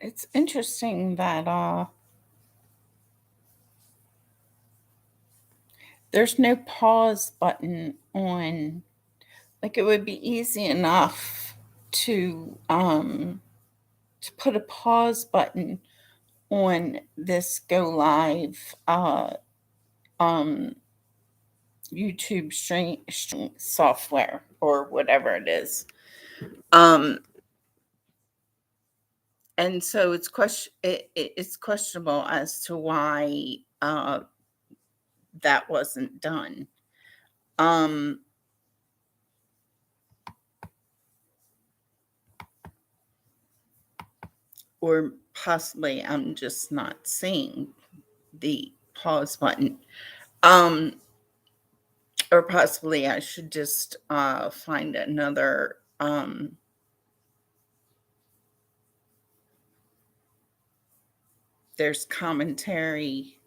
It's interesting that there's no pause button on. Like it would be easy enough to put a pause button on this go live um YouTube stream software or whatever it is. Um and so it's questionable as to why that wasn't done. Um or possibly I'm just not seeing the pause button. Um or possibly I should just find another there's commentary.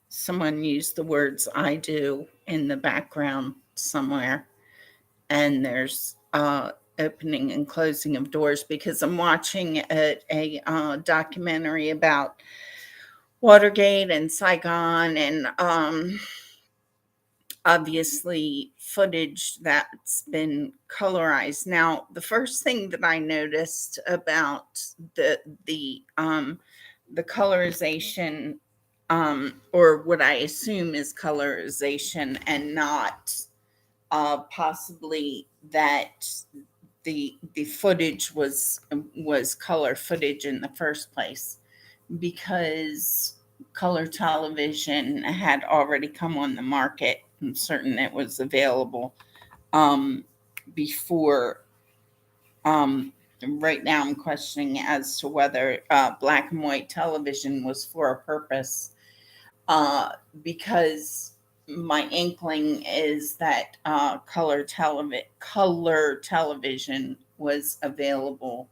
Someone used the words I do in the background somewhere, and there's opening and closing of doors because I'm watching a documentary about Watergate and Saigon, and obviously footage that's been colorized. Now, the first thing that I noticed about the colorization, or what I assume is colorization and not possibly that the footage was color footage in the first place, because color television had already come on the market. I'm certain it was available um, before. Um, right now, I'm questioning as to whether black and white television was for a purpose, uh, because my inkling is that color television was available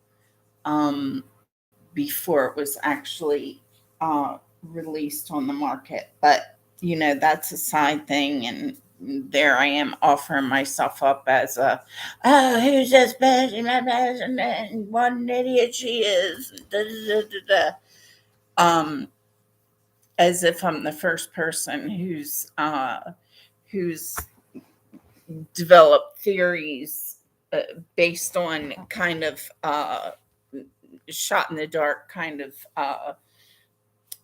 before it was actually uh, released on the market. But that's a side thing, and there I am offering myself up as a, oh, who's this person, and what an idiot she is, da, da, da, da, as if I'm the first person who's developed theories based on kind of shot in the dark kind of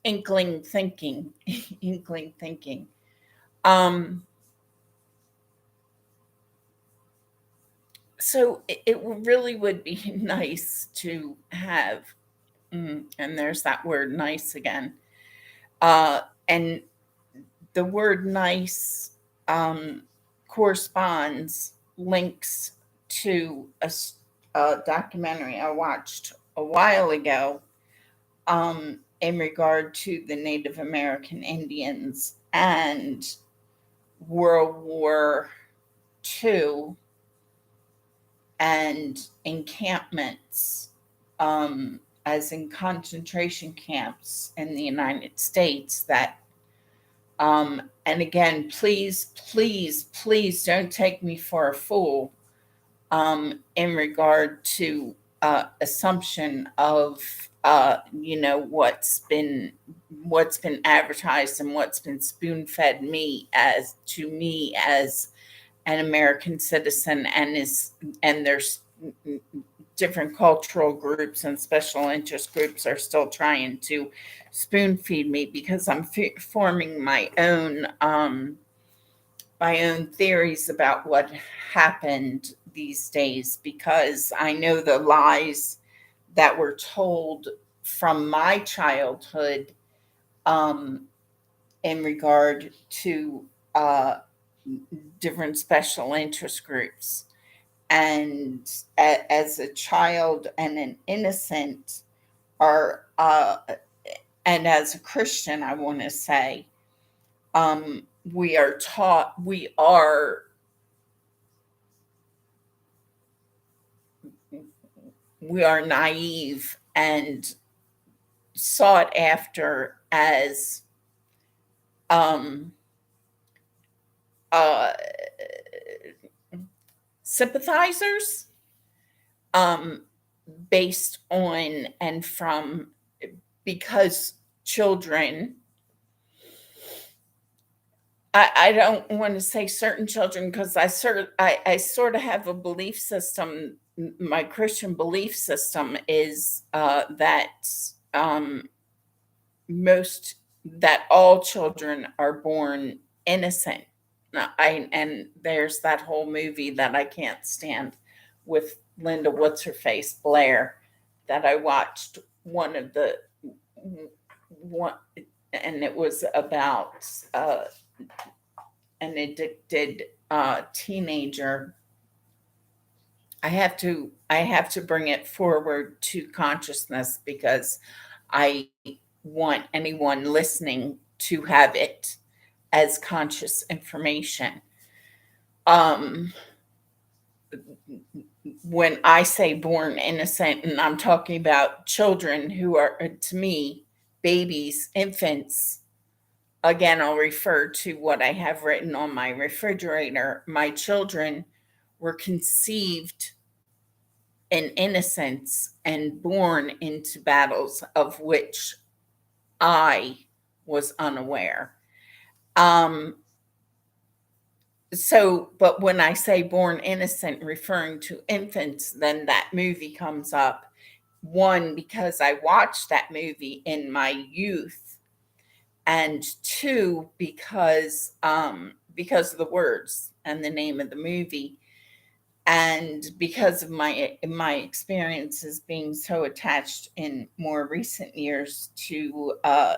inkling thinking. Inkling thinking. um so it really would be nice to have, and there's that word nice again, and the word nice um corresponds, links to a documentary I watched a while ago, in regard to the Native American Indians and World War II and encampments, as in concentration camps in the United States. And again, please, please, please don't take me for a fool in regard to assumption of what's been advertised and what's been spoon fed me as an American citizen, and there's different cultural groups and special interest groups are still trying to spoon feed me, because I'm forming my own theories about what happened these days, because I know the lies that were told from my childhood, um, in regard to uh, different special interest groups. And as a child and an innocent, are and as a Christian, I want to say, we are taught, we are naive and sought after as um, uh, sympathizers, um, based on and from, because children, I don't want to say certain children, because I sort of have a belief system. My Christian belief system is that most that all children are born innocent. And there's that whole movie that I can't stand with Linda what's her face Blair, that I watched one, and it was about an addicted teenager. I have to bring it forward to consciousness because I want anyone listening to have it as conscious information. Um, when I say born innocent, and I'm talking about children who are, to me, babies, infants. Again, I'll refer to what I have written on my refrigerator. My children were conceived in innocence and born into battles of which I was unaware. Um, but when I say born innocent, referring to infants, then that movie comes up. One, because I watched that movie in my youth, and two, because of the words and the name of the movie, and because of my experiences being so attached in more recent years to a,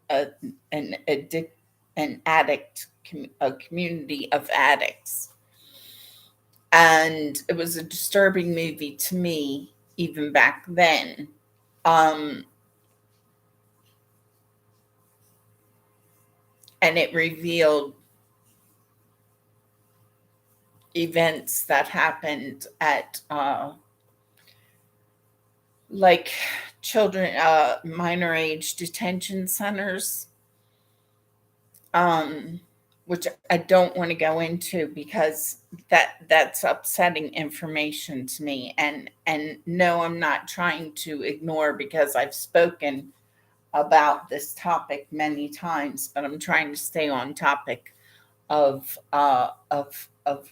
an addict an addict a community of addicts. And it was a disturbing movie to me even back then. um and it revealed events that happened at like children minor age detention centers, um, which I don't want to go into because that's upsetting information to me. And no, I'm not trying to ignore, because I've spoken about this topic many times, but I'm trying to stay on topic of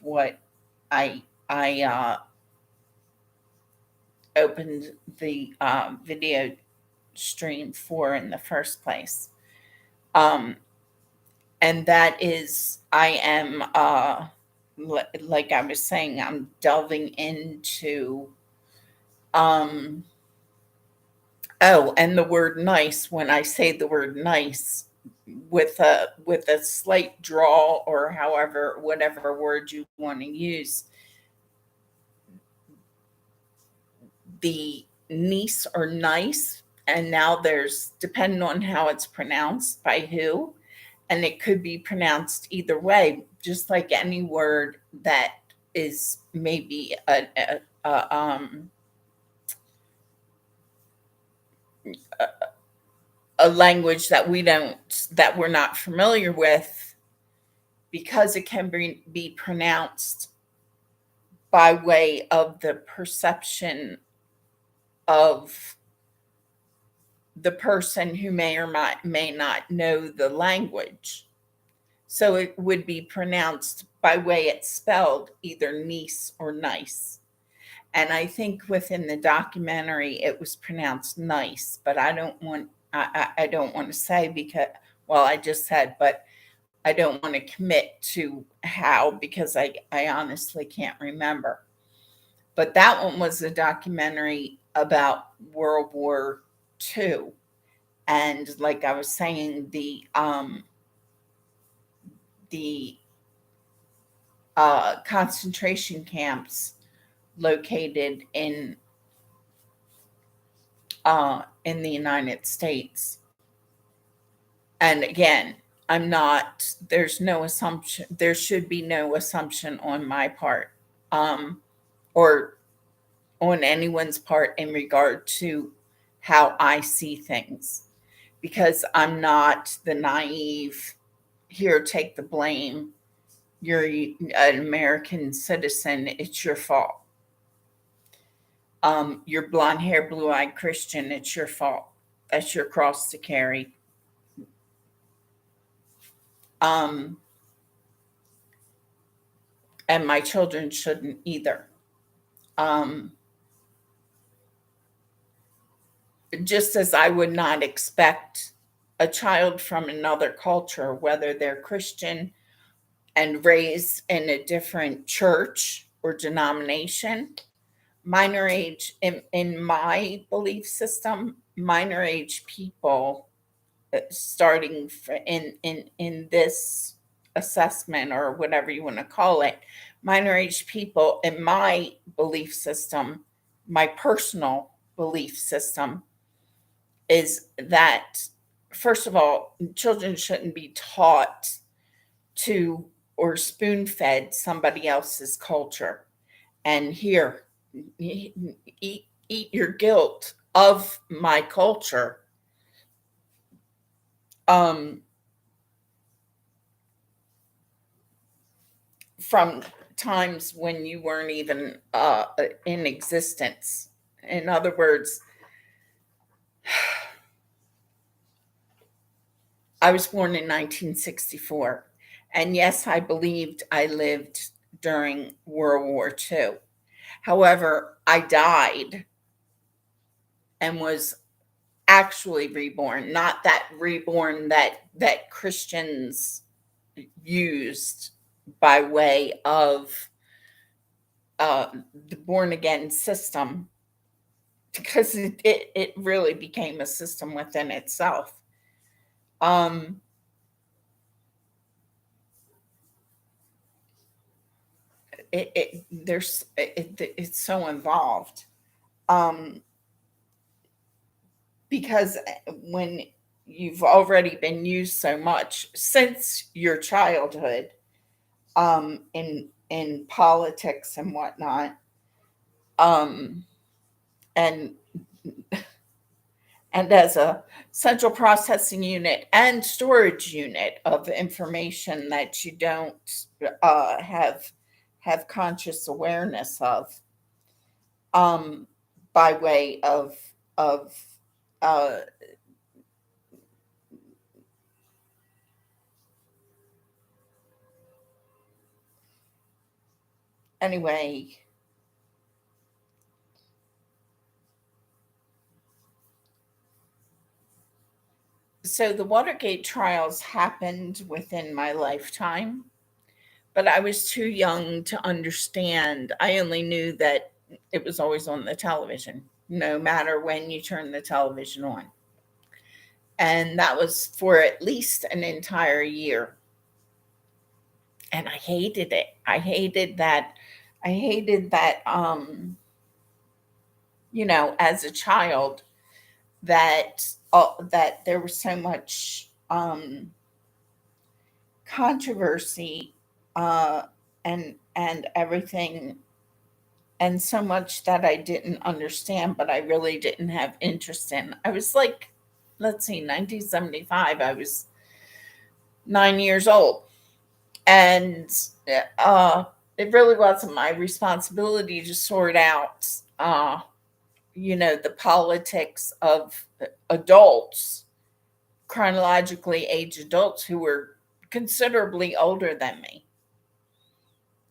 what I opened the video stream for in the first place. Um, and that is, I am like I was saying, I'm delving into um oh, and the word nice. When I say the word nice with a slight drawl, or however, whatever word you want to use, the niece or nice, and now there's, depending on how it's pronounced by who, and it could be pronounced either way, just like any word that is maybe a language that we're not familiar with, because it can be pronounced by way of the perception of the person who may not know the language. So it would be pronounced by way it's spelled, either niece or nice. And I think within the documentary it was pronounced nice, but I don't want to say, because, well, I just said, but I don't want to commit to how, because I honestly can't remember. But that one was a documentary about World War II. And like I was saying, the concentration camps located in the United States. And again, I'm not. There's no assumption. There should be no assumption on my part, or on anyone's part, in regard to how I see things, because I'm not the naive. Here, take the blame. You're an American citizen. It's your fault. You're blonde hair, blue eyed Christian. It's your fault. That's your cross to carry. Um, and my children shouldn't either. Um, just as I would not expect a child from another culture, whether they're Christian and raised in a different church or denomination, minor age, in my belief system, minor age people, starting in this assessment or whatever you want to call it, minor age people in my belief system, my personal belief system, is that first of all, children shouldn't be taught to or spoon fed somebody else's culture. And here, eat your guilt of my culture. Um, from times when you weren't even in existence. In other words, I was born in 1964. And yes, I believed I lived during World War II. However, I died and was actually reborn, not that reborn that Christians used by way of the born again system, because it really became a system within itself. Um, it's so involved, um, because when you've already been used so much since your childhood, in politics and whatnot, um, and as a central processing unit and storage unit of information that you don't have conscious awareness of, um, by way of uh, anyway. So the Watergate trials happened within my lifetime, but I was too young to understand. I only knew that it was always on the television, no matter when you turn the television on. And that was for at least an entire year. And I hated it. I hated that, as a child, that there was so much controversy, uh, and everything, and so much that I didn't understand, but I really didn't have interest in. I was like, let's see, 1975. I was 9 years old, and uh, it really wasn't my responsibility to sort out, the politics of adults, chronologically aged adults who were considerably older than me.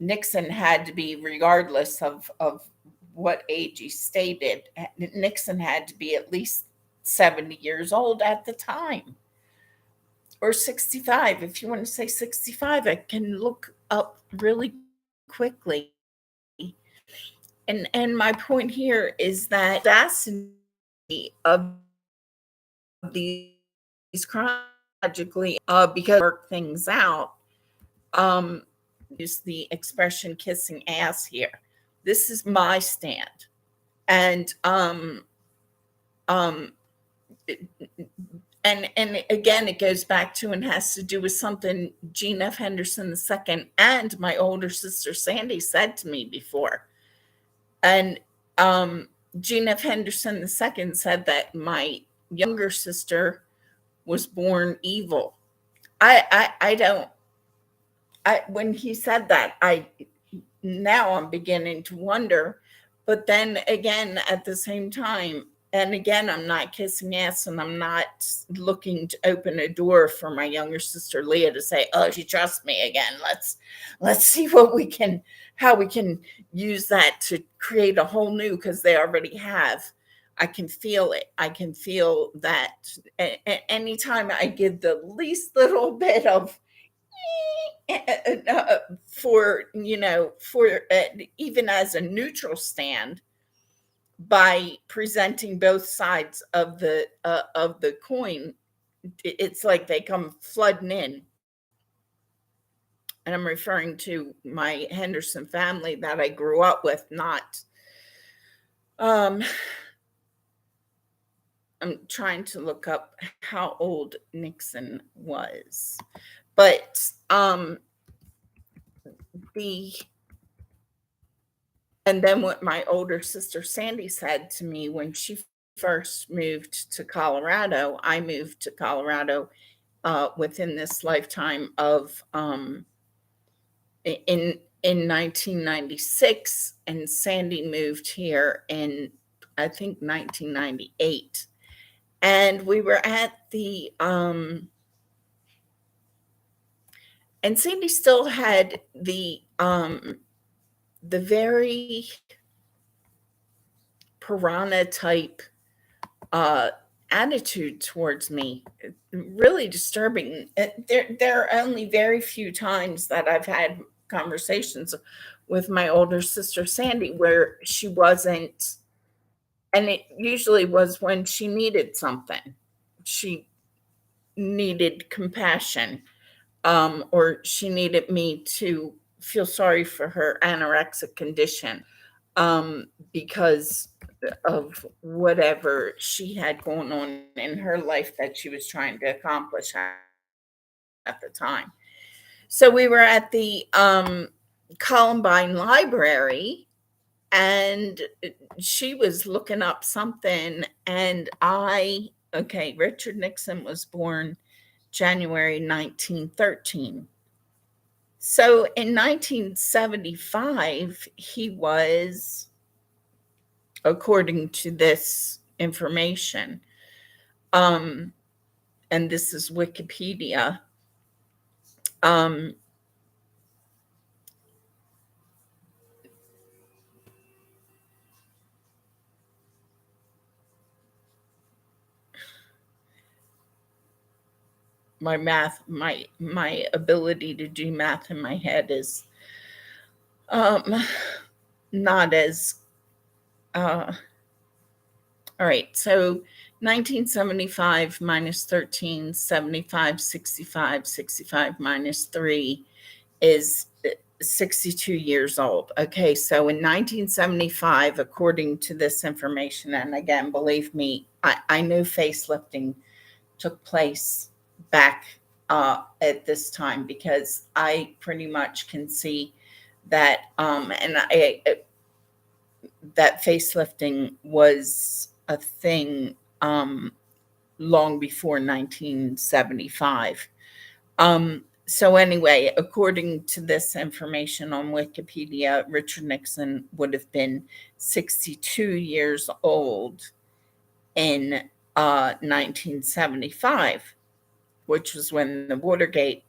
Nixon had to be, regardless of what age he stated, Nixon had to be at least 70 years old at the time, or 65. If you want to say 65, I can look up really quickly. And my point here is that audacity of these chronologically, because work things out. Um, use the expression kissing ass here. This is my stand. And um and again, it goes back to and has to do with something Gene F. Henderson II and my older sister Sandy said to me before. And Gene F. Henderson II said that my younger sister was born evil. I don't. When he said that, I now I'm beginning to wonder, But then again, at the same time, and again, I'm not kissing ass, and I'm not looking to open a door for my younger sister Leah to say, "Oh, she trusts me again. Let's see what we can, how we can use that to create a whole new," because they already have. I can feel it. I can feel that anytime I give the least little bit of for, for even as a neutral stand, by presenting both sides of the coin, it's like they come flooding in. And I'm referring to my Henderson family that I grew up with, not um I'm trying to look up how old Nixon was. But the and then what my older sister Sandy said to me when she first moved to Colorado, I moved to Colorado within this lifetime of in 1996, and Sandy moved here in, I think, 1998. And we were at the and Sandy still had the very piranha type uh attitude towards me. Really disturbing. There are only very few times that I've had conversations with my older sister Sandy where she wasn't, and it usually was when she needed something. She needed compassion, or she needed me to feel sorry for her anorexic condition, because of whatever she had going on in her life that she was trying to accomplish at the time. So we were at the Columbine Library, and she was looking up something, and okay, Richard Nixon was born January 1913. So in 1975, he was, according to this information, um, and this is Wikipedia, um, my ability to do math in my head is um, not as all right. So 1975 minus 13, 75, 65, 65 minus 3 is 62 years old. Okay, so in 1975, according to this information, and again, believe me, I know facelifting took place back at this time, because I pretty much can see that, that facelifting was a thing long before 1975. So anyway, according to this information on Wikipedia, Richard Nixon would have been 62 years old in 1975, which was when the Watergate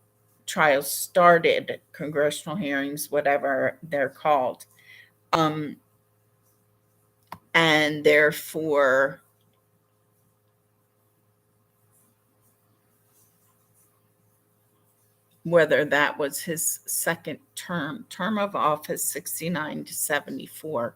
trials started, congressional hearings, whatever they're called. And therefore, whether that was his second term of office, 69 to 74.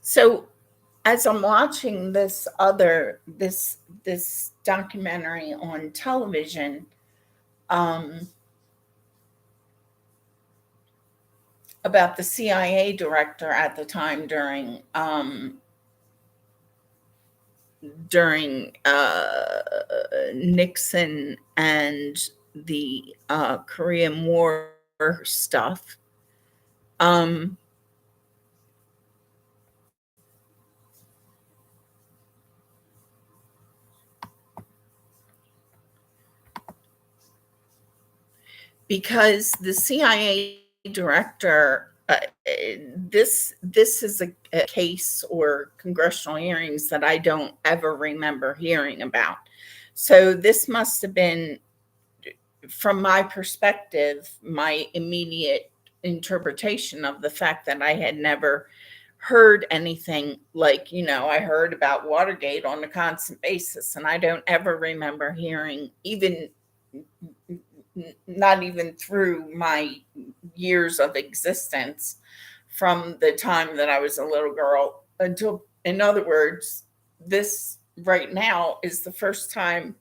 So as I'm watching this documentary on television, um, about the CIA director at the time during Nixon and the Korean War stuff. Um, because the CIA director, this is a case or congressional hearings that I don't ever remember hearing about. So this must have been, from my perspective, my immediate interpretation of the fact that I had never heard anything like, I heard about Watergate on a constant basis, and I don't ever remember hearing, even not even through my years of existence, from the time that I was a little girl until, in other words, this right now is the first time,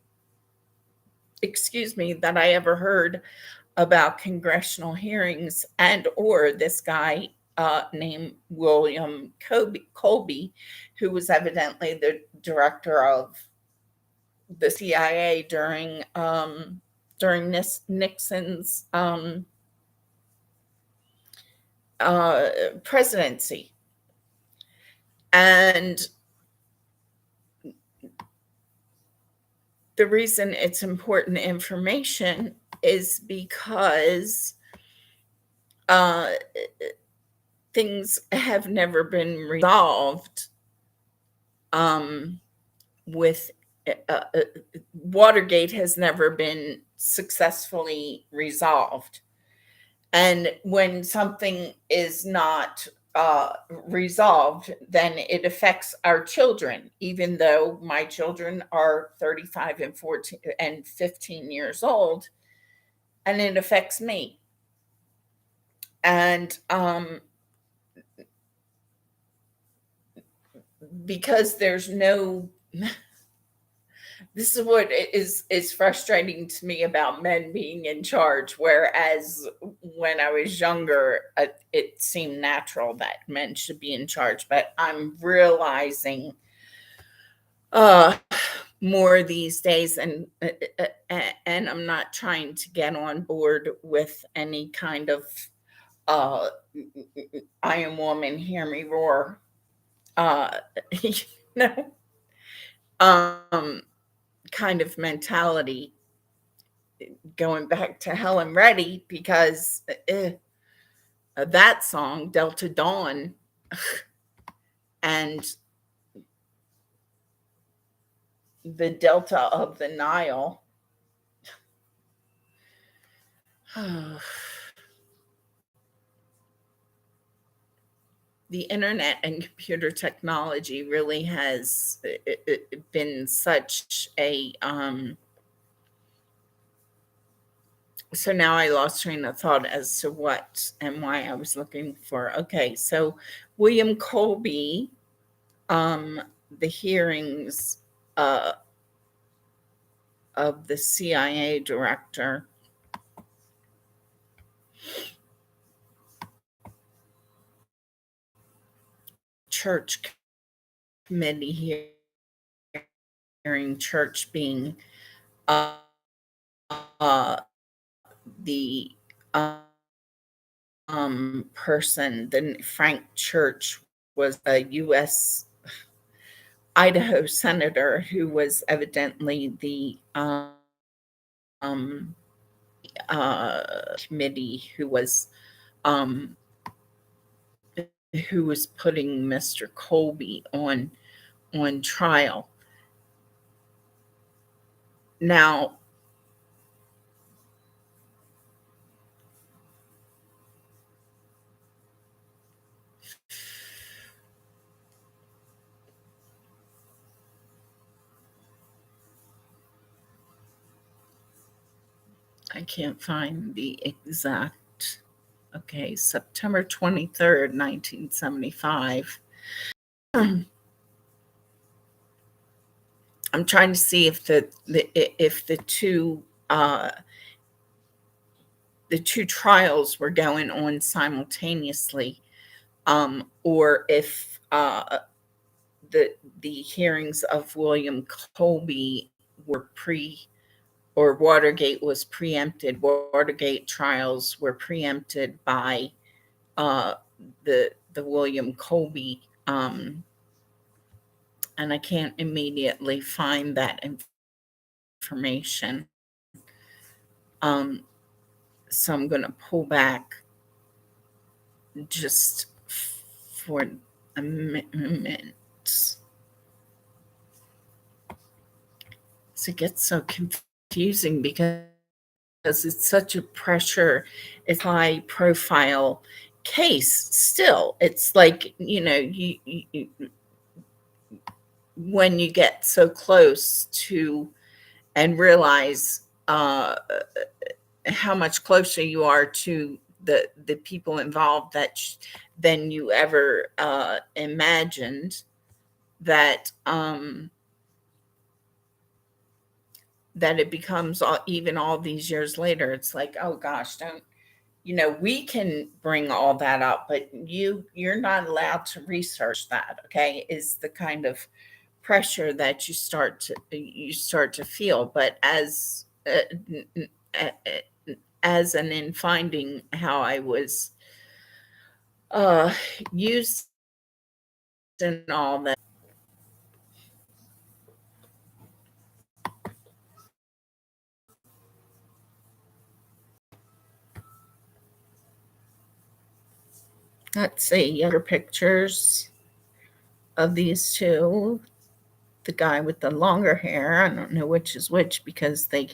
excuse me, that I ever heard about congressional hearings and or this guy named William Colby, who was evidently the director of the CIA during Nixon's presidency. And the reason it's important information is because uh, things have never been resolved with Watergate has never been successfully resolved. And when something is not resolved, then it affects our children, even though my children are 35 and 14 and 15 years old, and it affects me. And because there's no, this is what is frustrating to me about men being in charge, whereas when I was younger, it seemed natural that men should be in charge, but I'm realizing uh more these days, and I'm not trying to get on board with any kind of uh Iron Woman, hear me roar, uh you know um kind of mentality, going back to Helen Reddy, because that song, Delta Dawn, and the Delta of the Nile. The internet and computer technology really has been such a so now I lost train of thought as to what and why I was looking for. Okay, so William Colby, um, the hearings uh, of the CIA director, church committee hearing, church being uh, the person. Then Frank Church was a U.S. Idaho senator who was evidently the committee um, who was putting Mr. Colby on trial. Now, I can't find the exact. Okay, September 23rd, 1975. I'm trying to see if the two the two trials were going on simultaneously, or if the hearings of William Colby were or Watergate was preempted. Watergate trials were preempted by uh, the William Colby, and I can't immediately find that information. So I'm going to pull back just for a minute. So it gets so confusing because it's such a pressure, it's high profile case still. It's like, when you get so close to and realize how much closer you are to the people involved than you ever imagined, that that it becomes even all these years later, it's like, oh gosh, don't, we can bring all that up, but you're not allowed to research that, okay, is the kind of pressure that you start to feel. But as and in finding how I was uh used in all that. Let's see, younger pictures of these two. The guy with the longer hair, I don't know which is which because the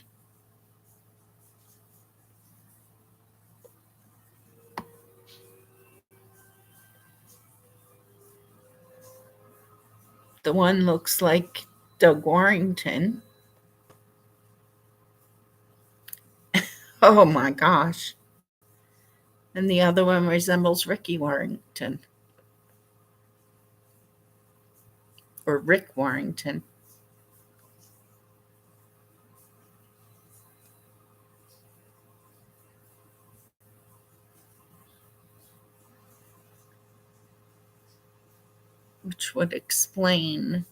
one looks like Doug Warrington. Oh my gosh. And the other one resembles Ricky Warrington, or Rick Warrington, which would explain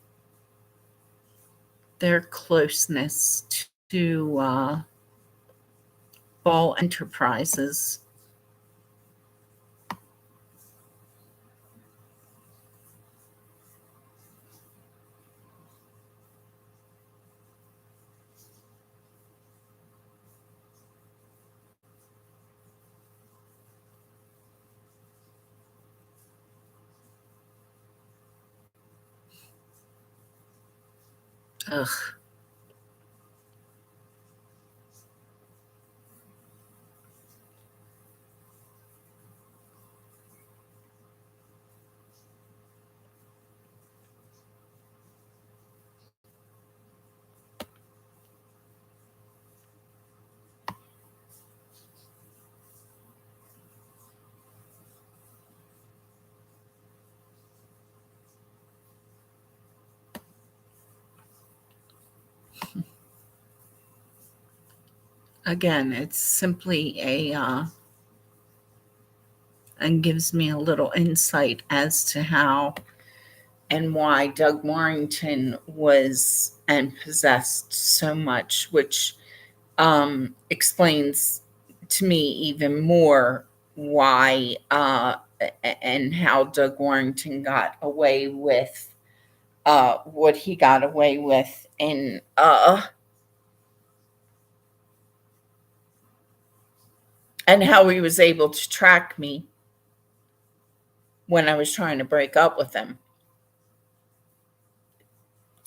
their closeness to Ball Enterprises. Ugh. Again, it's simply and gives me a little insight as to how and why Doug Warrington was and possessed so much, which explains to me even more why and how Doug Warrington got away with what he got away with, and how he was able to track me when I was trying to break up with him.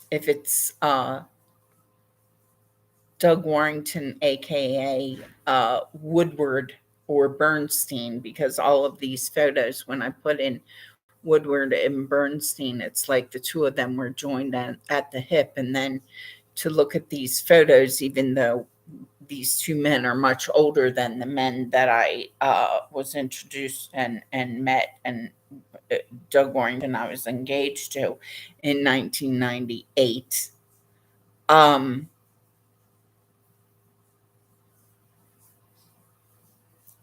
If it's Doug Warrington, aka Woodward or Bernstein, because all of these photos, when I put in Woodward and Bernstein, it's like the two of them were joined at the hip. And then to look at these photos, even though these two men are much older than the men that I was introduced and met, and Doug Warrington I was engaged to in 1998. Um,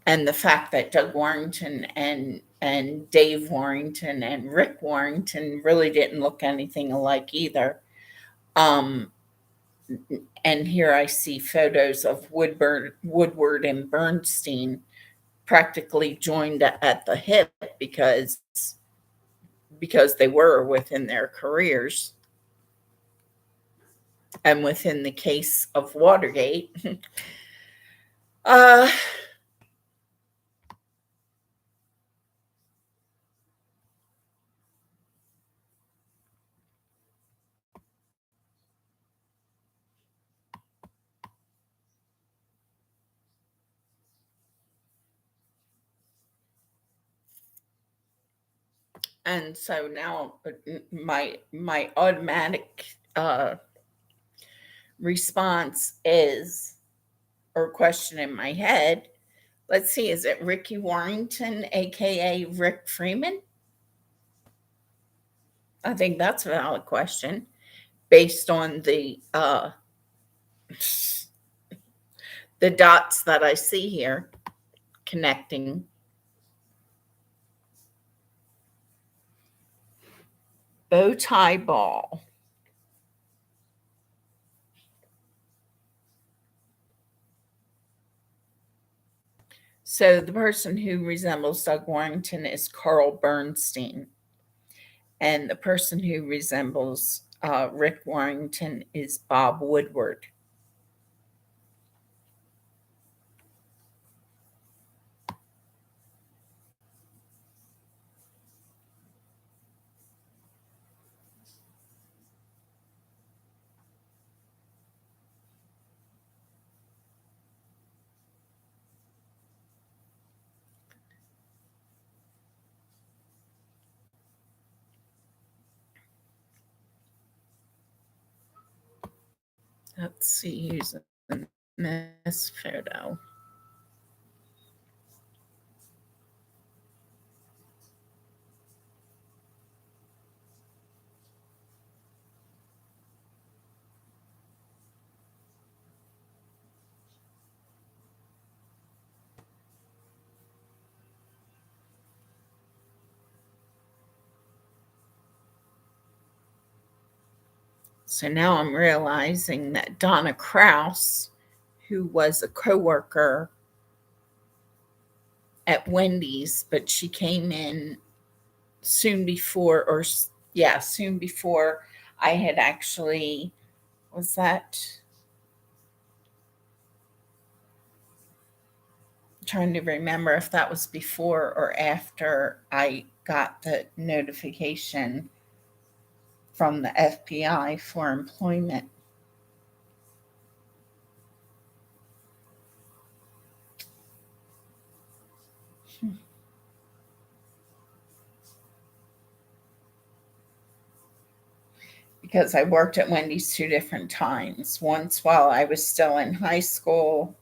and the fact that Doug Warrington and Dave Warrington and Rick Warrington really didn't look anything alike either. Um, and here I see photos of Woodward and Bernstein practically joined at the hip because they were within their careers. And within the case of Watergate, uh, and so now my automatic response is, or question in my head, let's see, is it Ricky Warrington, aka Rick Freeman? I think that's a valid question based on the dots that I see here connecting. Bow tie ball. So the person who resembles Doug Warrington is Carl Bernstein, and the person who resembles Rick Warrington is Bob Woodward. Let's see who's in this photo. So now I'm realizing that Donna Kraus, who was a coworker at Wendy's, but she came in soon before, or yeah, soon before I had actually, was that, I'm trying to remember if that was before or after I got the notification from the FBI for employment. Because I worked at Wendy's two different times. Once while I was still in high school,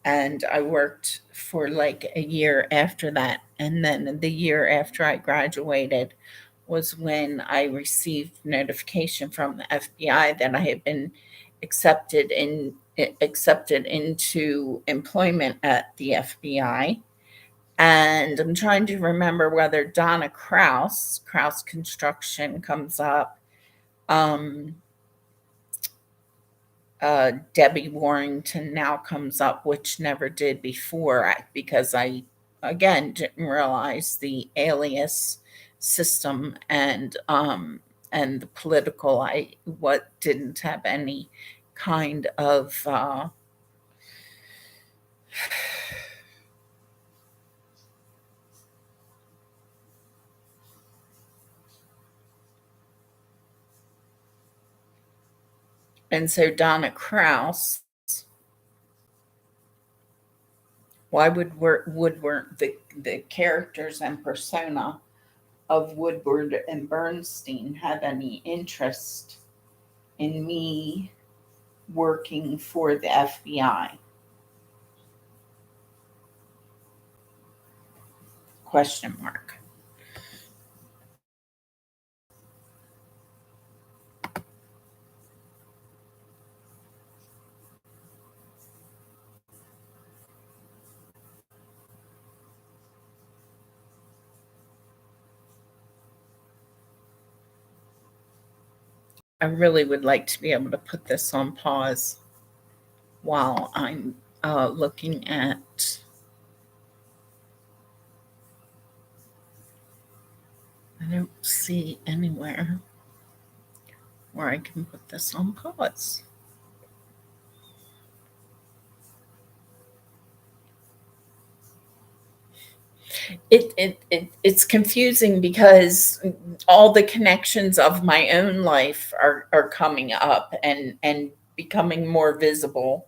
and I worked for like a year after that. And then the year after I graduated was when I received notification from the FBI that I had been accepted into employment at the FBI. And I'm trying to remember whether Donna Kraus Construction comes up. Debbie Warrington now comes up, which never did before, because I, again, didn't realize the alias system and the political. I what didn't have any kind of and so Donna Kraus. Why Woodward, the characters and persona of Woodward and Bernstein have any interest in me working for the FBI? Question mark. I really would like to be able to put this on pause while I'm looking at. I don't see anywhere where I can put this on pause. It's confusing because all the connections of my own life are coming up and becoming more visible,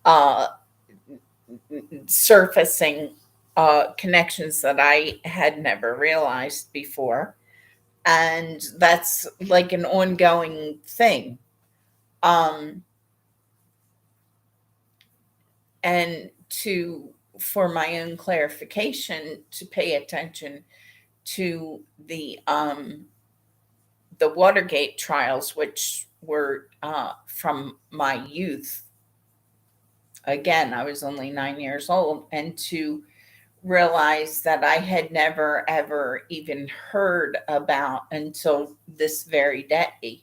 uh, surfacing connections that I had never realized before, and that's like an ongoing thing. Um, and to for my own clarification, to pay attention to the Watergate trials, which were from my youth. Again, I was only 9 years old, and to realize that I had never ever even heard about until this very day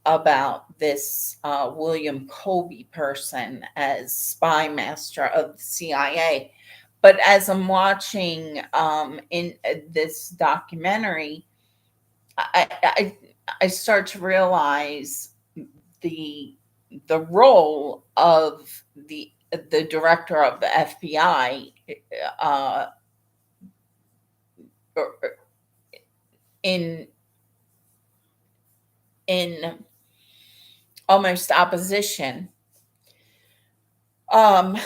about this William Colby person as spy master of the CIA. But as I'm watching in this documentary, I, I I start to realize the the role of the director of the FBI uh, in in almost opposition um,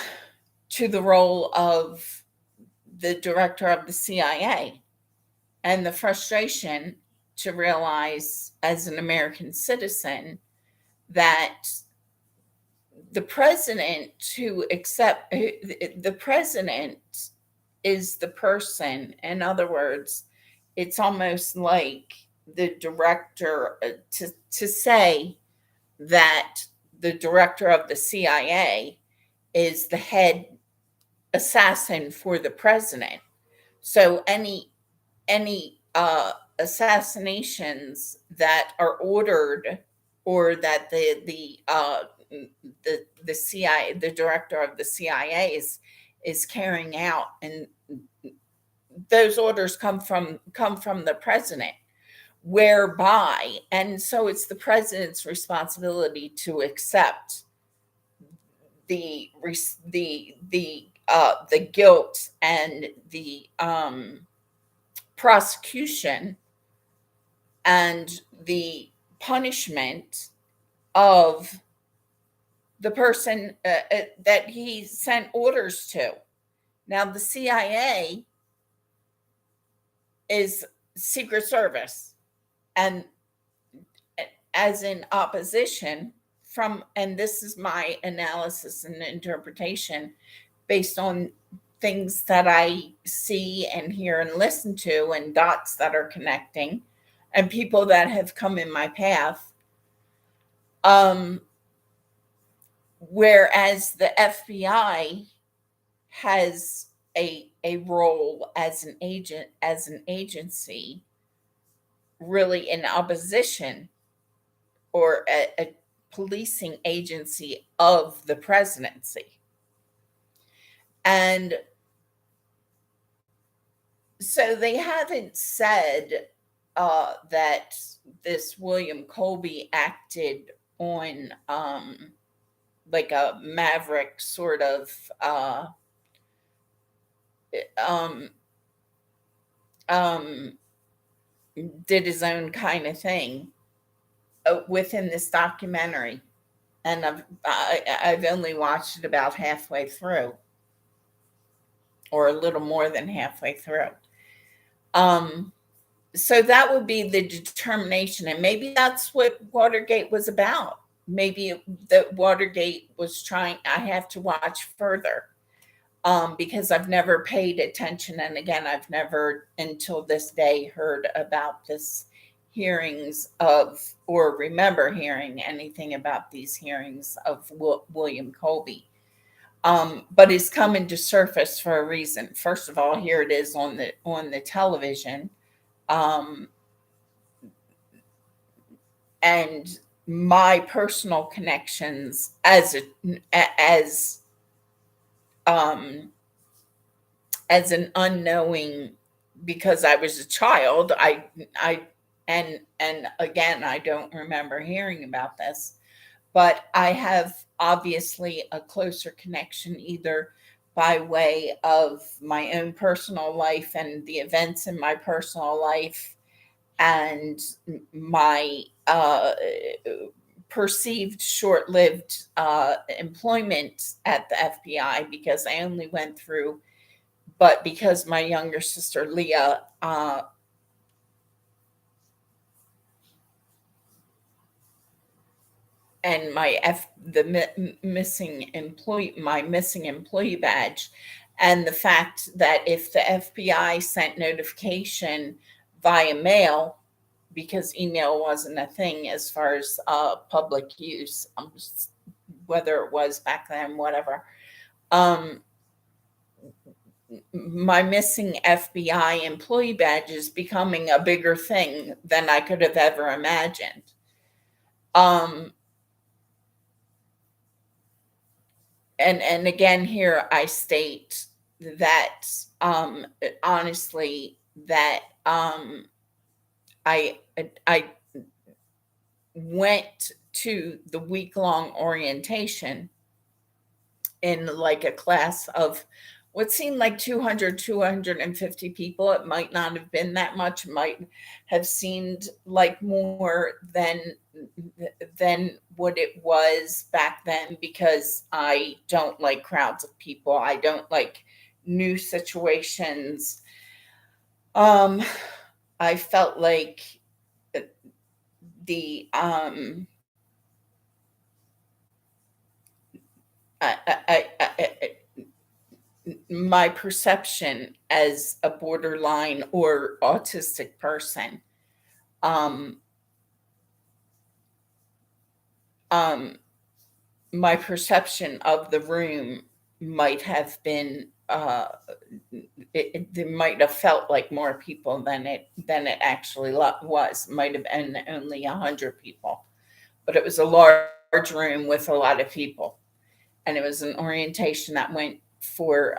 to the role of the director of the CIA, and the frustration to realize as an American citizen that the president to accept the president is the person. In other words, it's almost like the director to say that the director of the CIA is the head assassin for the president. So any assassinations that are ordered, or that the CIA, the director of the CIA is carrying out, and those orders come from the president, whereby, and so it's the president's responsibility to accept the guilt and the prosecution and the punishment of the person that he sent orders to. Now, the CIA is Secret Service, and as in opposition from, and this is my analysis and interpretation based on things that I see and hear and listen to, and dots that are connecting, and people that have come in my path. Whereas the FBI has a role as an agent, as an agency, really in opposition, or a policing agency of the presidency. And so they haven't said that this William Colby acted on like a maverick sort of um, um, did his own kind of thing within this documentary. And I've only watched it about halfway through, or a little more than halfway through. Um, so that would be the determination, and maybe that's what Watergate was about. Maybe that Watergate was trying. I have to watch further because I've never paid attention, and again, I've never until this day heard about this hearings of, or remember hearing anything about these hearings of William Colby. But it's coming to surface for a reason. First of all, here it is on the television. Um, and my personal connections as um as an unknowing, because I was a child. I and again, I don't remember hearing about this, but I have obviously a closer connection either by way of my own personal life and the events in my personal life, and my perceived short-lived employment at the FBI, because I only went through, but because my younger sister Leah and my missing employee badge, and the fact that if the FBI sent notification via mail, because email wasn't a thing as far as public use, whether it was back then, whatever. Um, my missing FBI employee badge is becoming a bigger thing than I could have ever imagined. Um, and again, here I state that honestly, that I I went to the week-long orientation in like a class of what seemed like 200, 250 people. It might not have been that much, might have seemed like more than what it was back then, because I don't like crowds of people. I don't like new situations. Um, I felt like the my perception as a borderline or autistic person, um, um, my perception of the room might have been it might have felt like more people than it actually was. Might have been only 100 people, but it was a large room with a lot of people, and it was an orientation that went for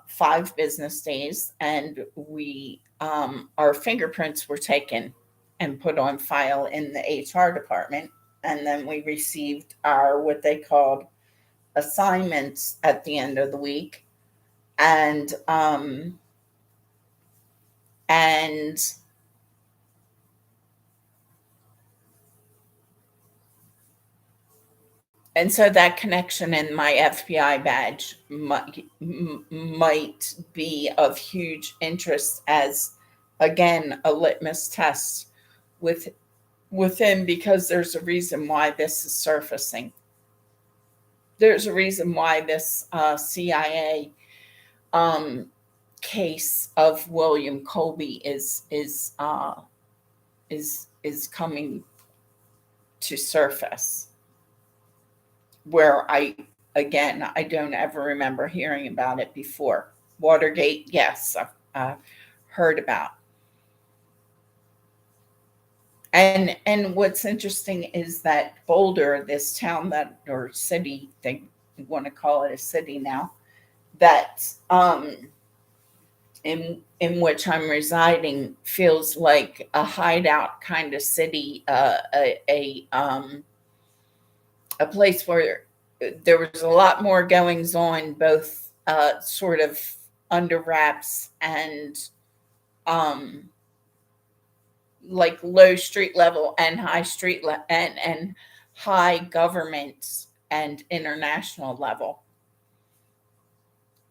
5 business days, and we our fingerprints were taken and put on file in the HR department, and then we received our what they called assignments at the end of the week, and and and so that connection in my FBI badge might be of huge interest as, again, a litmus test with within, because there's a reason why this is surfacing. There's a reason why this CIA um, case of William Colby is coming to surface, where I don't ever remember hearing about it before. Watergate, yes, I've heard about. And what's interesting is that Boulder, this town that, or city, they want to call it a city now, that in which I'm residing, feels like a hideout kind of city, a place where there was a lot more goings on, both sort of under wraps and um, like low street level and high and high government and international level.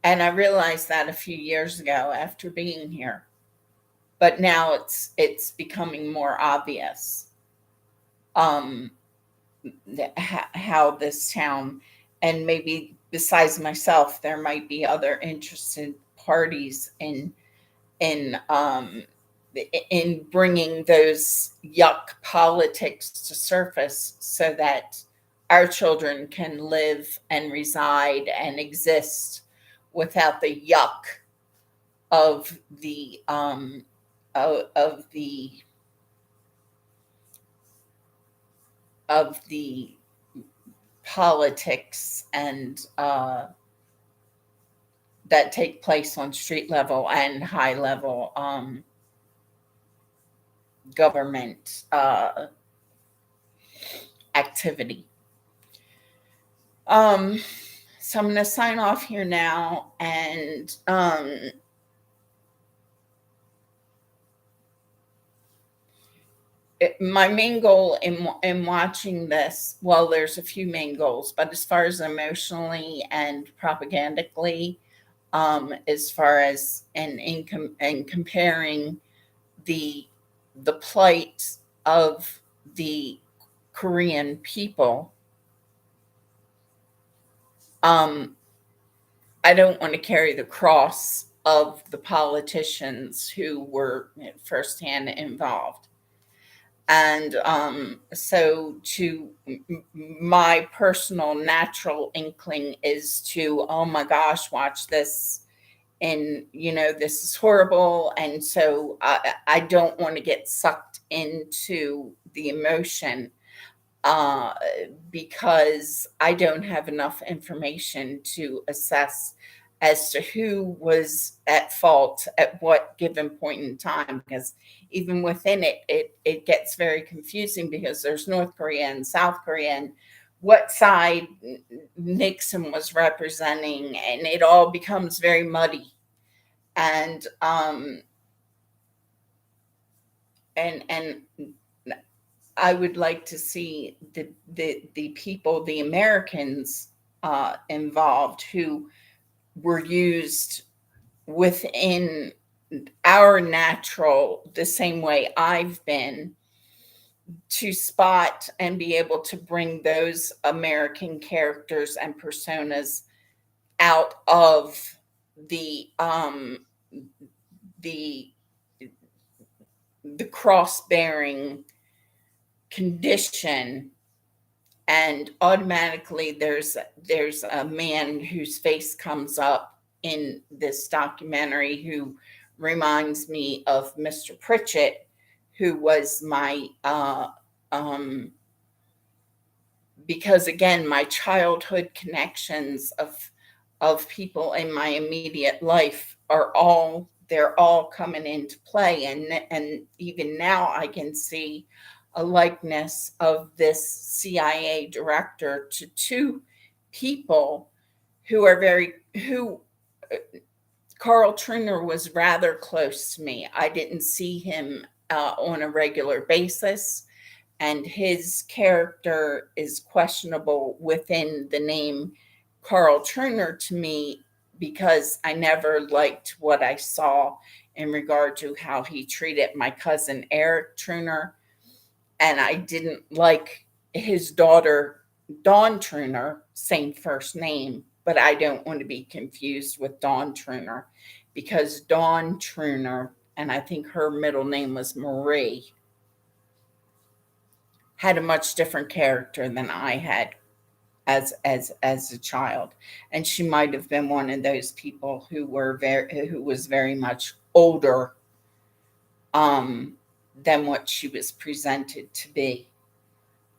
And I realized that a few years ago after being here, but now it's becoming more obvious. Um, how this town, and maybe besides myself, there might be other interested parties in in bringing those yuck politics to surface, so that our children can live and reside and exist without the yuck of the of the the politics and that take place on street level and high level government activity. Um, so I'm going to sign off here now, and my main goal in watching this, well, there's a few main goals, but as far as emotionally and propagandically, as far as and comparing the plight of the Korean people, I don't want to carry the cross of the politicians who were firsthand involved. And so my personal natural inkling is to, oh my gosh, watch this. And, this is horrible. And so I don't want to get sucked into the emotion uh, because I don't have enough information to assess as to who was at fault at what given point in time. Because even within it gets very confusing because there's North Korea and South Korea, and what side Nixon was representing, and it all becomes very muddy. And and I would like to see the people, the Americans involved, who were used within our natural, the same way I've been, to spot and be able to bring those American characters and personas out of the the the cross bearing condition. And automatically there's a man whose face comes up in this documentary who reminds me of Mr. Pritchett, who was my because again, my childhood connections of people in my immediate life they're all coming into play. And even now I can see a likeness of this CIA director to two people who Carl Truner was rather close to me. I didn't see him on a regular basis, and his character is questionable within the name Carl Truner to me, because I never liked what I saw in regard to how he treated my cousin Eric Truner. And I didn't like his daughter, Dawn Truner, same first name, but I don't want to be confused with Dawn Truner, because Dawn Truner, and I think her middle name was Marie, had a much different character than I had as a child. And she might have been one of those people who was very much older than what she was presented to be.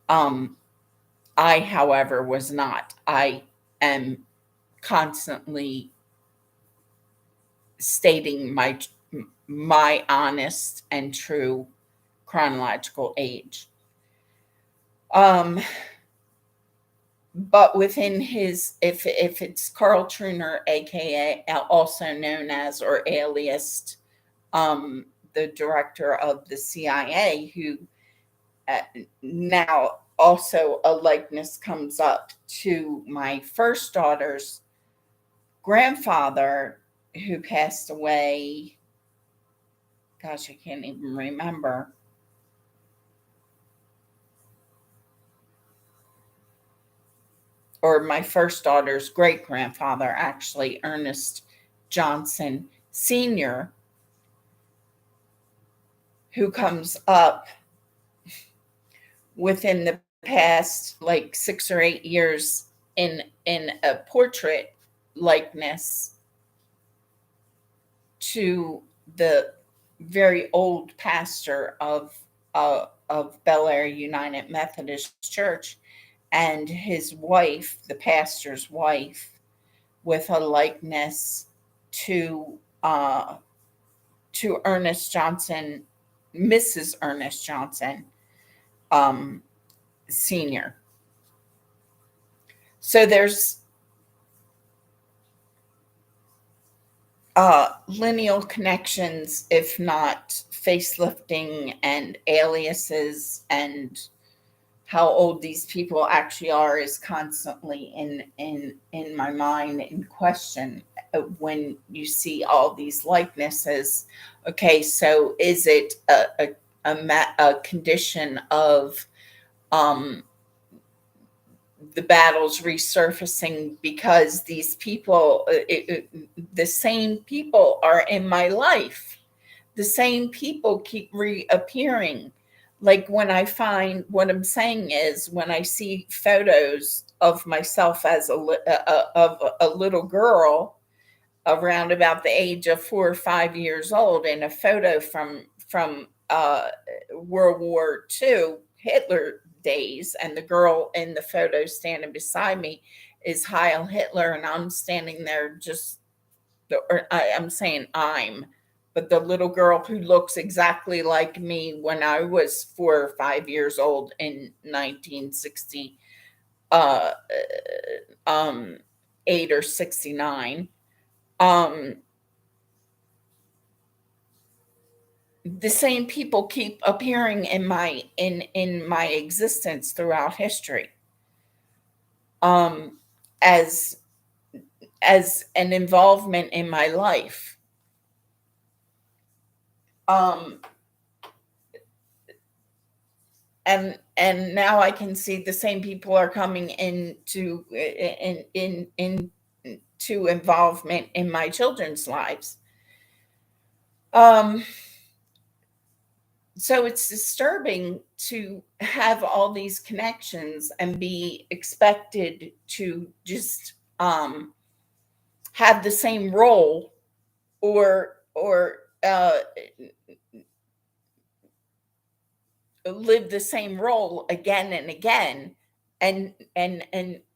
I, however, was not. I am constantly stating my honest and true chronological age. But within his, if it's Carl Truner, aka also known as or aliased, the director of the CIA, who now also a likeness comes up to my first daughter's grandfather, who passed away. Gosh, I can't even remember. Or my first daughter's great grandfather, actually, Ernest Johnson Sr., who comes up within the past like 6 or 8 years in a portrait likeness to the very old pastor of of Bel Air United Methodist Church, and his wife, the pastor's wife, with a likeness to uh, Ernest Johnson, Mrs. Ernest Johnson, um, Senior. So there's lineal connections, if not facelifting and aliases, and how old these people actually are is constantly in my mind in question when you see all these likenesses. Okay, so is it a condition of um, the battles resurfacing because these people, the same people are in my life. The same people keep reappearing. Like when I find, what I'm saying is, when I see photos of myself as of a little girl around about the age of 4 or 5 years old in a photo from World War II, Hitler days, and the girl in the photo standing beside me is Heil Hitler, and I'm standing there just, or I'm saying but the little girl who looks exactly like me when I was 4 or 5 years old in 1960, uh, 8 or 69. Um, the same people keep appearing in my existence throughout history, um, as an involvement in my life. Um, and now I can see the same people are coming in to involvement in my children's lives. Um, so it's disturbing to have all these connections and be expected to just have the same role, or live the same role again and again, and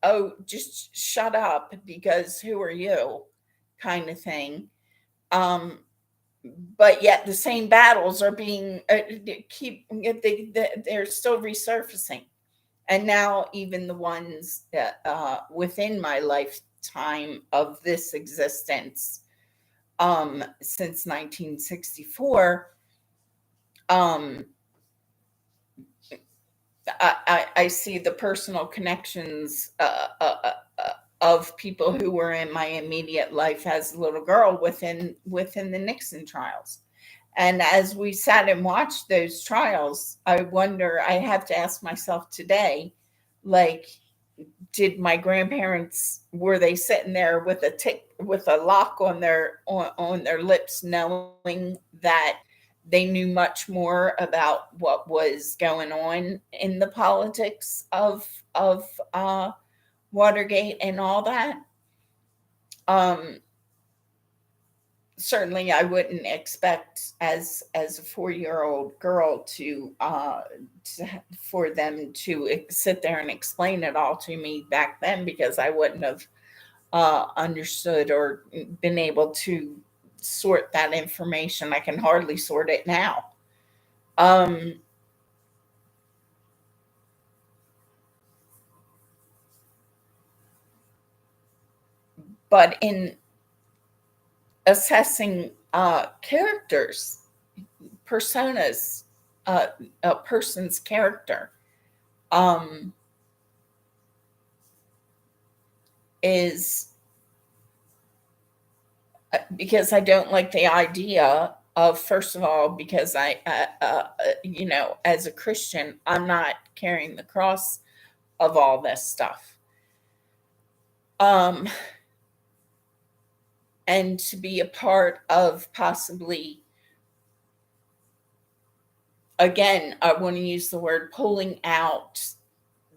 oh, just shut up, because who are you, kind of thing. um but yet the same battles are being they're still resurfacing. And now even the ones that within my lifetime of this existence, since 1964, um I see the personal connections of people who were in my immediate life as a little girl within the Nixon trials. And as we sat and watched those trials, I wonder, I have to ask myself today, like, did my grandparents, were they sitting there with a lock on their lips, knowing that they knew much more about what was going on in the politics of Watergate and all that? Um, Certainly, I wouldn't expect, as a 4-year-old girl, for them to sit there and explain it all to me back then, because I wouldn't have understood or been able to sort that information. I can hardly sort it now. Um, but in assessing characters, personas, a person's character, um, is because I don't like the idea of, first of all, because as a Christian, I'm not carrying the cross of all this stuff. Um, and to be a part of, possibly, again, I want to use the word, pulling out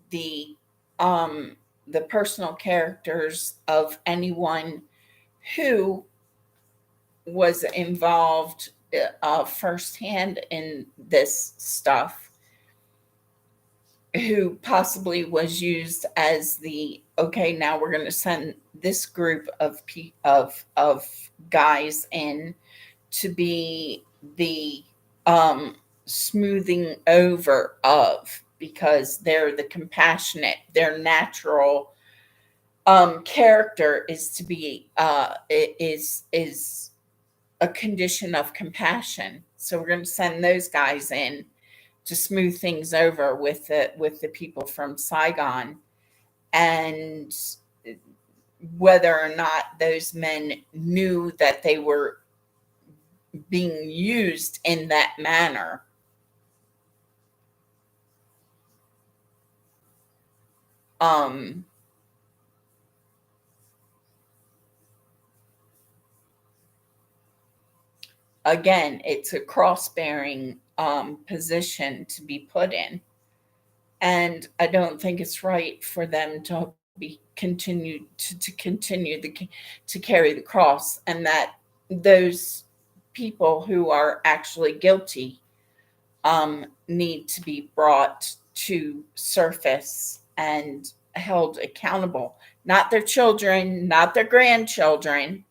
the um, the personal characters of anyone who was involved firsthand in this stuff, who possibly was used as the, okay, now we're going to send this group of guys in to be the smoothing over of, because they're the compassionate, their natural character is to be is a condition of compassion. So we're going to send those guys in to smooth things over with the people from Saigon. And whether or not those men knew that they were being used in that manner, um, again, it's a cross-bearing position to be put in, and I don't think it's right for them to be continued to continue to carry the cross, and that those people who are actually guilty need to be brought to surface and held accountable. Not their children, not their grandchildren,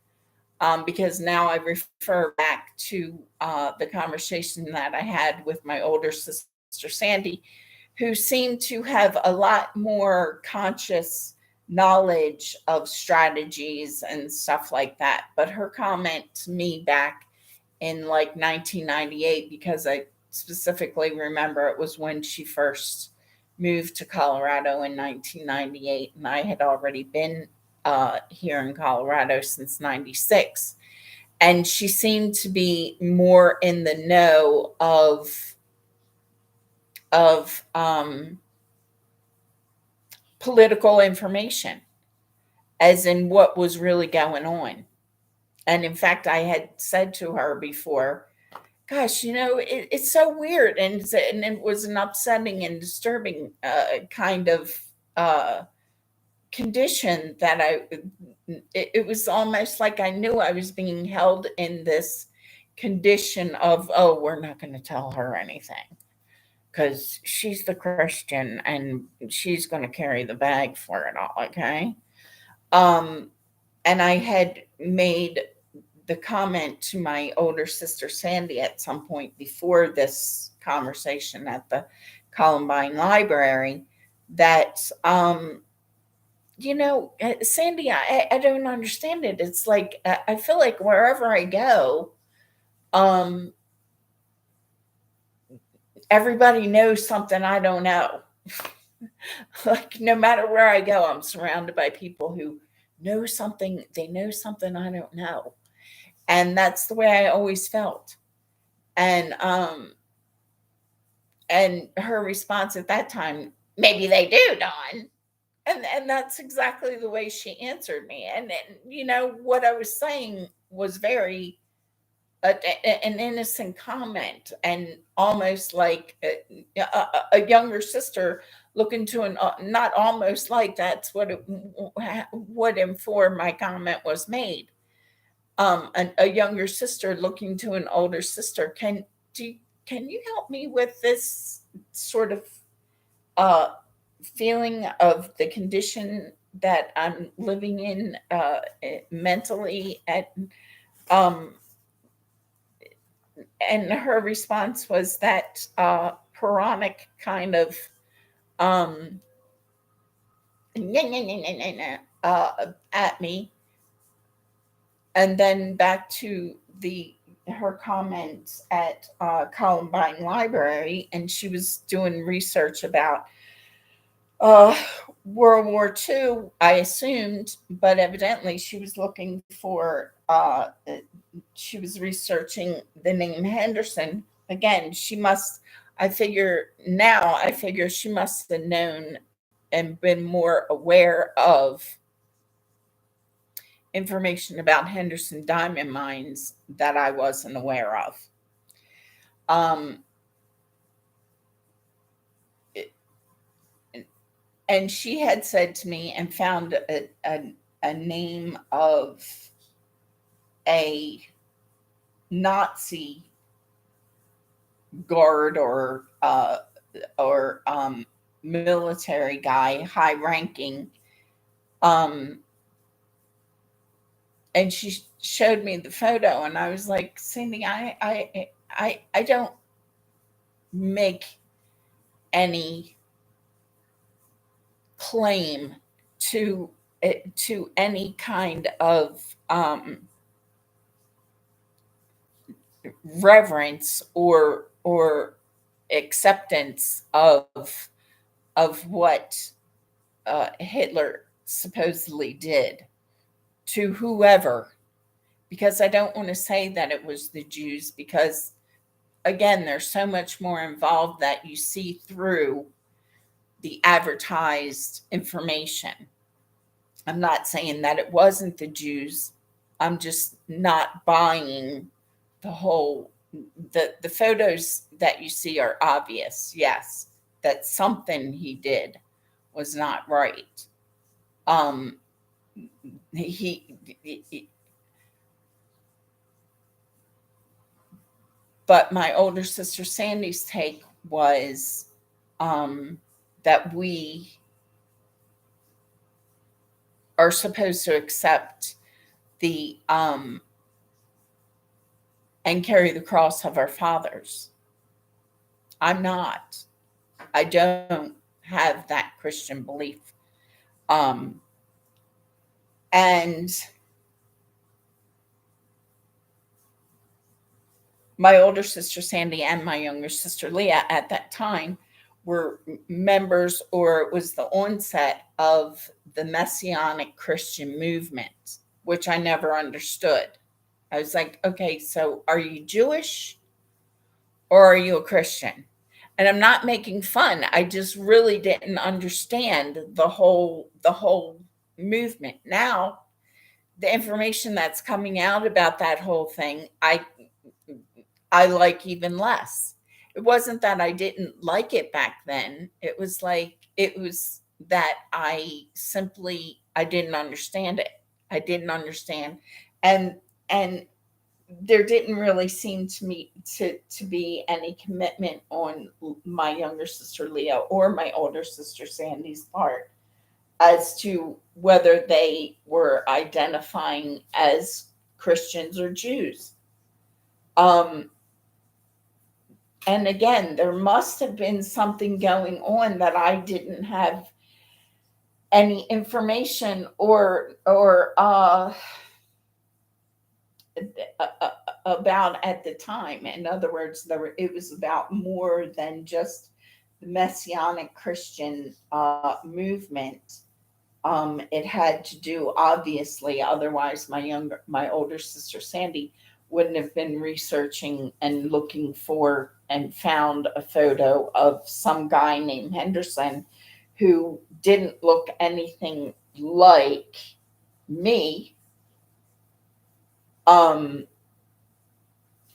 because now I refer back to the conversation that I had with my older sister, Sandy, who seemed to have a lot more conscious knowledge of strategies and stuff like that. But her comment to me back in like 1998, because I specifically remember it was when she first moved to Colorado in 1998, and I had already been here in Colorado since 96. And she seemed to be more in the know of political information, as in what was really going on. And in fact, I had said to her before, gosh, it's so weird. And it was an upsetting and disturbing kind of uh, condition that it was almost like I knew I was being held in this condition of, oh, we're not going to tell her anything because she's the Christian and she's going to carry the bag for it all. Okay. Um, and I had made the comment to my older sister Sandy at some point before this conversation at the Columbine Library that, Sandy, I don't understand it. It's like I feel like wherever I go, um, everybody knows something I don't know. Like no matter where I go, I'm surrounded by people who know something. They know something I don't know, and that's the way I always felt. And her response at that time, maybe they do, Dawn. And that's exactly the way she answered me. And what I was saying was very an innocent comment, and almost like a younger sister looking to an not almost like that's what it would inform my comment was made. A younger sister looking to an older sister, do can you help me with this sort of uh, feeling of the condition that I'm living in mentally? Um, and her response was that Puranic kind of um, at me, and then back to the her comments at Columbine Library, and she was doing research about uh, World War II, I assumed, but evidently she was looking for, she was researching the name Henderson. Again, I figure she must have known and been more aware of information about Henderson diamond mines that I wasn't aware of. Um, and she had said to me and found a name of a Nazi guard or military guy, high ranking. Um, and she showed me the photo, and I was like, Cindy, I don't make any claim to to any kind of reverence or acceptance of what Hitler supposedly did to whoever, because I don't want to say that it was the Jews, because again, there's so much more involved that you see through the advertised information. I'm not saying that it wasn't the Jews. I'm just not buying the whole the photos that you see are obvious. Yes, that something he did was not right. Um he but my older sister Sandy's take was um that we are supposed to accept the and carry the cross of our fathers. I'm not. I don't have that Christian belief. Um, and my older sister Sandy and my younger sister Leah at that time were members, or it was the onset of the Messianic Christian movement, which I never understood. I was like, okay, so are you Jewish or are you a Christian? And I'm not making fun. I just really didn't understand the whole movement. Now, the information that's coming out about that whole thing, I like even less. It wasn't that I didn't like it back then. It was that I didn't understand it. I didn't understand. And and there didn't really seem to me to be any commitment on my younger sister Leah or my older sister Sandy's part as to whether they were identifying as Christians or Jews. Um, and again, there must have been something going on that I didn't have any information or about at the time. In other words, it was about more than just the Messianic Christian movement. It had to do, obviously, otherwise my older sister Sandy wouldn't have been researching and looking for and found a photo of some guy named Henderson who didn't look anything like me, um,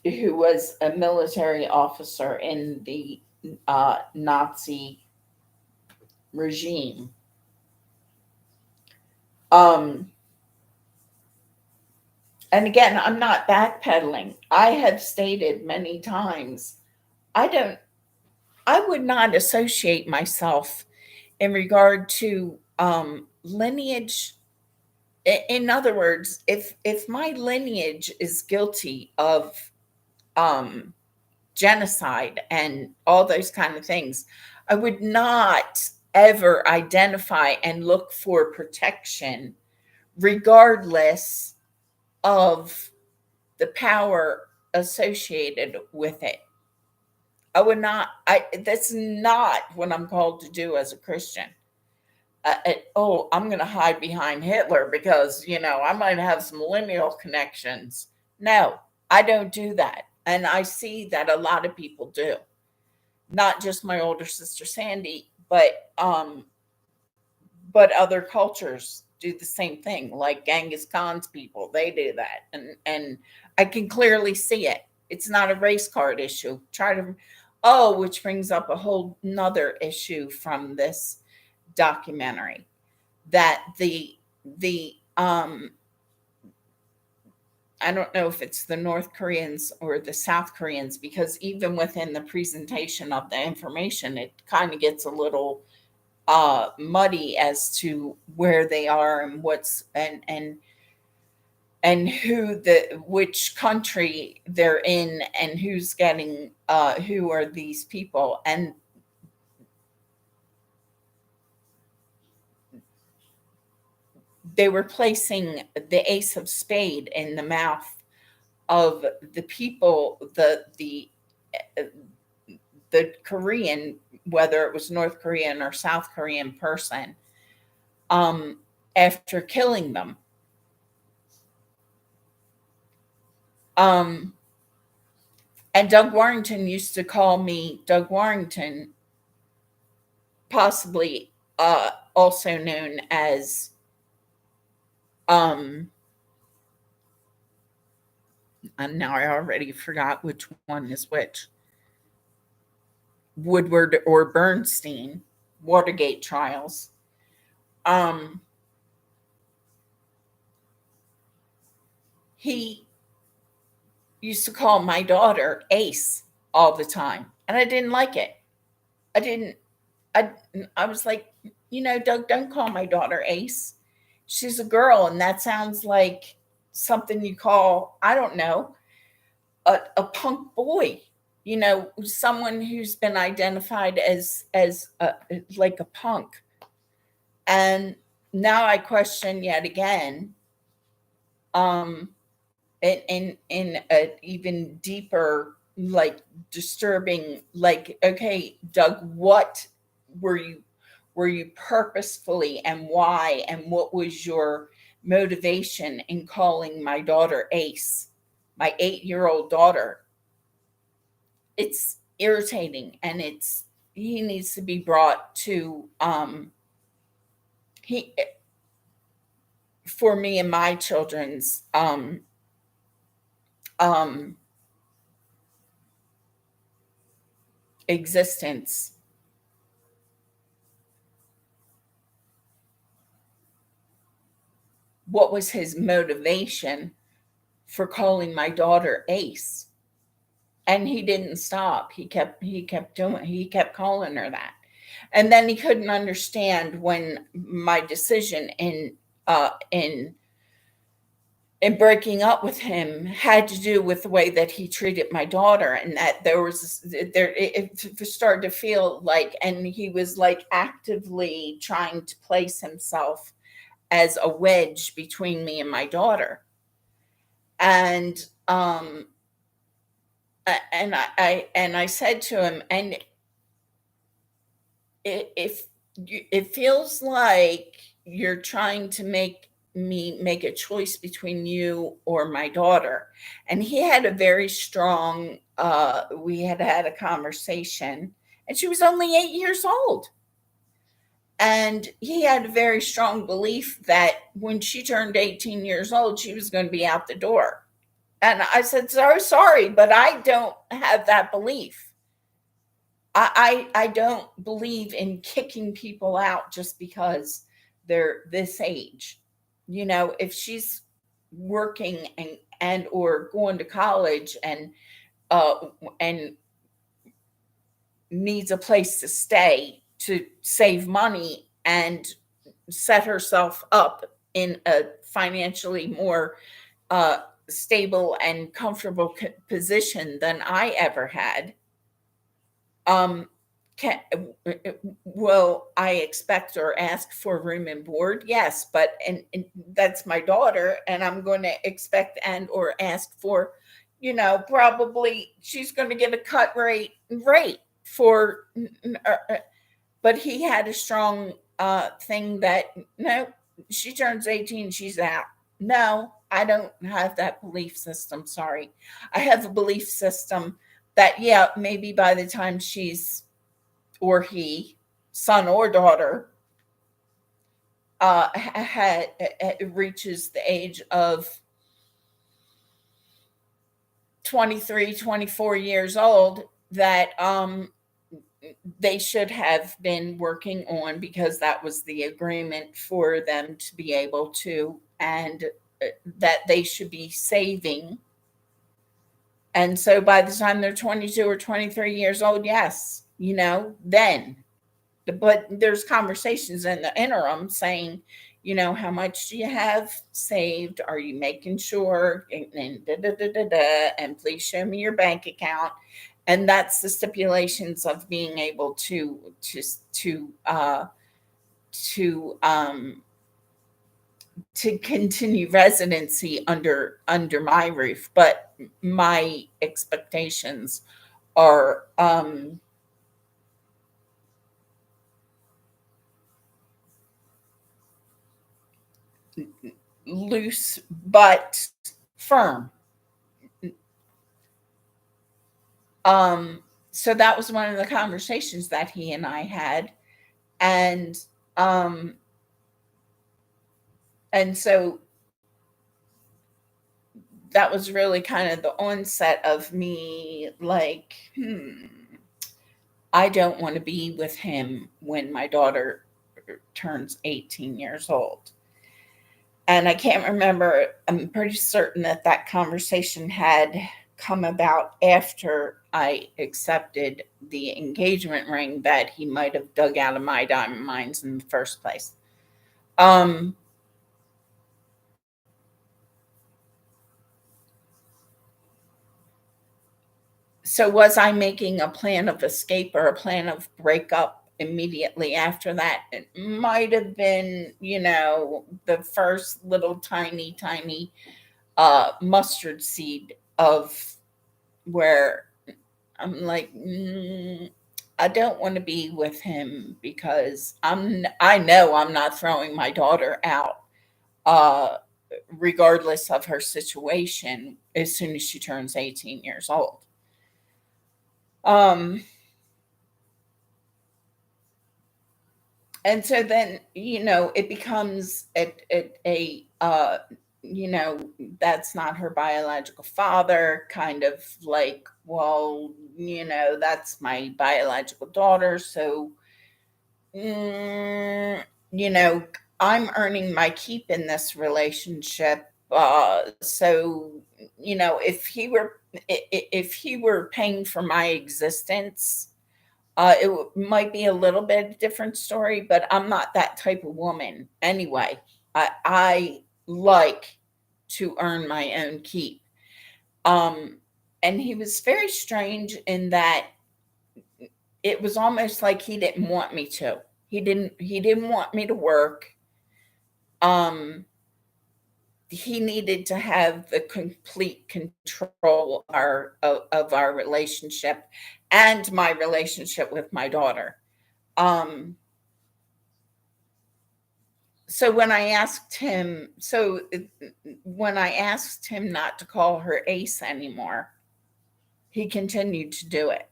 who was a military officer in the Nazi regime. Um, and again, I'm not backpedaling. I have stated many times, I don't, I would not associate myself in regard to lineage. In other words, if my lineage is guilty of um, genocide and all those kind of things, I would not ever identify and look for protection, regardless of the power associated with it. I would not, that's not what I'm called to do as a Christian. Oh, I'm going to hide behind Hitler because, I might have some lineal connections. No, I don't do that. And I see that a lot of people do. Not just my older sister Sandy, but other cultures do the same thing. Like Genghis Khan's people, they do that, and I can clearly see it. It's not a race card issue. Which brings up a whole nother issue from this documentary, that the I don't know if it's the North Koreans or the South Koreans, because even within the presentation of the information, it kind of gets a little muddy as to where they are and what's and who the which country they're in and who's getting who are these people. And they were placing the ace of spade in the mouth of the people, the Korean, whether it was North Korean or South Korean person, um, after killing them. Um, and Doug Warrington used to call me Doug Warrington, possibly also known as um, and now I already forgot which one is which. Woodward or Bernstein, Watergate trials. Um, he used to call my daughter Ace all the time, and I didn't like it. I didn't. I I was like, Doug, don't call my daughter Ace. She's a girl, and that sounds like something you call, I don't know, a punk boy. Someone who's been identified like a punk. And now I question yet again, um, in an even deeper, like disturbing, like, okay, Doug, what were you were you purposefully, and why, and what was your motivation in calling my daughter Ace, my 8-year-old daughter? It's irritating, and he needs to be brought to he for me and my children's um existence. What was his motivation for calling my daughter Ace? And he didn't stop. He kept calling her that. And then he couldn't understand when my decision in breaking up with him had to do with the way that he treated my daughter, and that it started to feel like, and he was like actively trying to place himself as a wedge between me and my daughter. And I said to him, and if it feels like you're trying to make me make a choice between you or my daughter. And he had a very strong, we had a conversation, and she was only 8 years old. And he had a very strong belief that when she turned 18 years old, she was going to be out the door. And I said, sorry, but I don't have that belief. I don't believe in kicking people out just because they're this age. If she's working and or going to college and needs a place to stay to save money and set herself up in a financially more uh, stable and comfortable position than I ever had, um, can, will I expect or ask for room and board? Yes, but and that's my daughter, and I'm going to expect and or ask for, probably she's going to get a cut rate for. But he had a strong thing that no, she turns 18, she's out. No, I don't have that belief system. Sorry, I have a belief system that, yeah, maybe by the time she's, or he, son or daughter, reaches the age of 23, 24 years old, that they should have been working on, because that was the agreement for them to be able to, and that they should be saving. And so by the time they're 22 or 23 years old, yes, then. but there's conversations in the interim saying, how much do you have saved? Are you making sure? And da, da, da, da, da, and please show me your bank account. And that's the stipulations of being able to to continue residency under my roof. But my expectations are loose but firm. Um, so that was one of the conversations that he and I had, and um, and so that was really kind of the onset of me like, I don't want to be with him when my daughter turns 18 years old. And I can't remember, I'm pretty certain that that conversation had come about after I accepted the engagement ring that he might have dug out of my diamond mines in the first place. Um, so was I making a plan of escape or a plan of breakup immediately after that? It might have been, the first little tiny mustard seed of where I'm like, I don't want to be with him because I know I'm not throwing my daughter out, uh, regardless of her situation, as soon as she turns 18 years old. Um, and so then, it becomes you know, that's not her biological father, kind of like, well, that's my biological daughter. So, mm, you know, I'm earning my keep in this relationship. So, if he were paying for my existence, might be a little bit different story, but I'm not that type of woman anyway. I like to earn my own keep. Um, and he was very strange in that it was almost like he didn't want me to. He didn't want me to work. Um, he needed to have the complete control of our relationship and my relationship with my daughter. Um, so when I asked him not to call her Ace anymore, he continued to do it.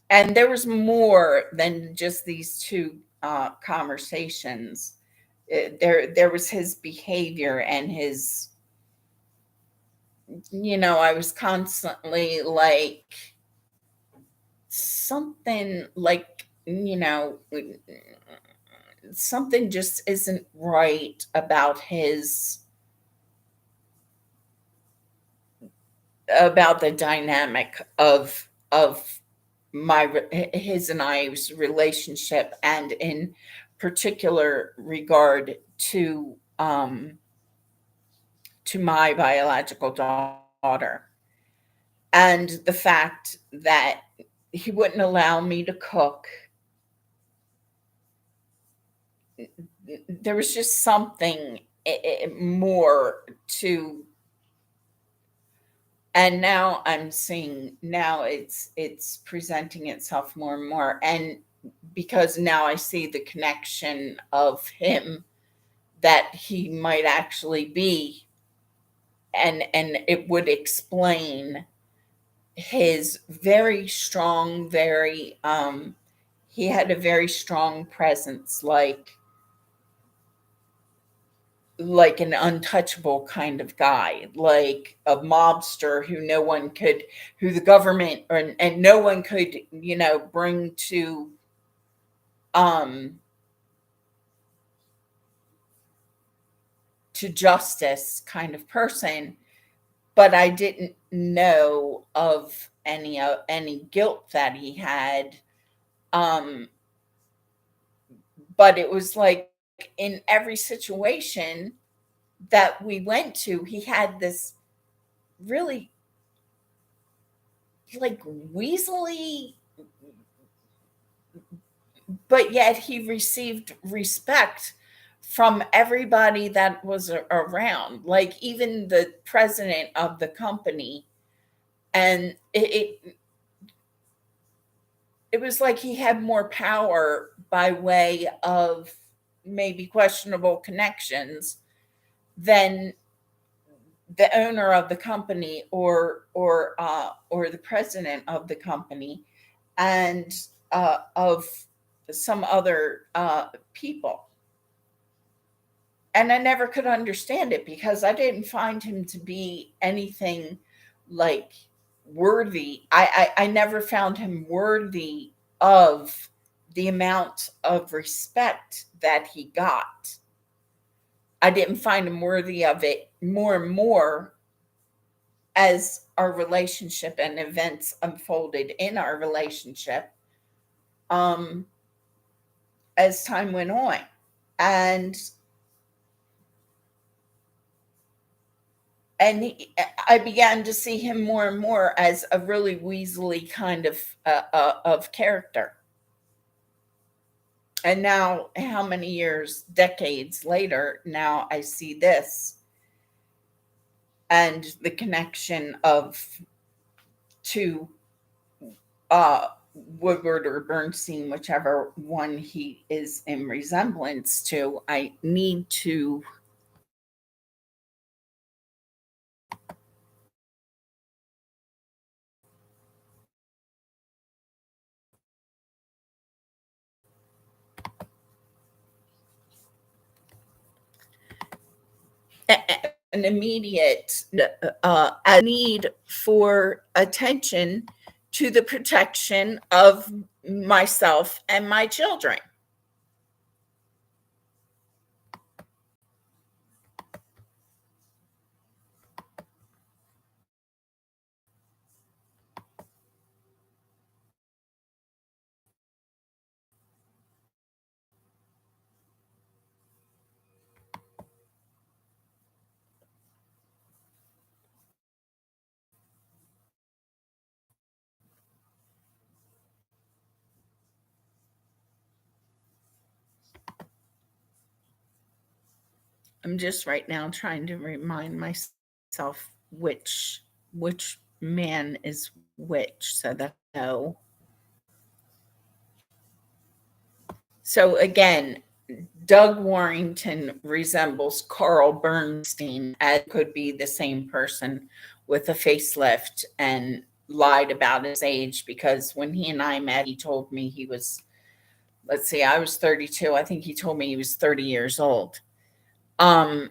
And there was more than just these two conversations. There was his behavior and his, I was constantly like, something like, something just isn't right about the dynamic of his and I's relationship, and in particular regard to my biological daughter, and the fact that he wouldn't allow me to cook. There was just something more to, and now I'm seeing, now it's presenting itself more and more, and because now I see the connection of him, that he might actually be, and it would explain his very strong, very he had a very strong presence, like an untouchable kind of guy, like a mobster who the government, and no one could, bring um to justice kind of person. But I didn't know of any guilt that he had. Um, but it was like in every situation that we went to, he had this really like weaselly, but yet he received respect from everybody that was around, like even the president of the company. And it was like he had more power by way of maybe questionable connections than the owner of the company or the president of the company and of some other people. And I never could understand it because I didn't find him to be anything like worthy. I never found him worthy of the amount of respect that he got. I didn't find him worthy of it more and more as our relationship and events unfolded in our relationship, um, as time went on. And I began to see him more and more as a really weaselly kind of character. And now, how many years, decades later, now I see this and the connection of two, uh, Woodward or Bernstein, whichever one he is in resemblance to. I need to an immediate a need for attention to the protection of myself and my children. I'm just right now trying to remind myself which man is which so that I know. So again, Doug Warrington resembles Carl Bernstein, as could be the same person with a facelift and lied about his age, because when he and I met, he told me he was, let's see, I was 32. I think he told me he was 30 years old. Um,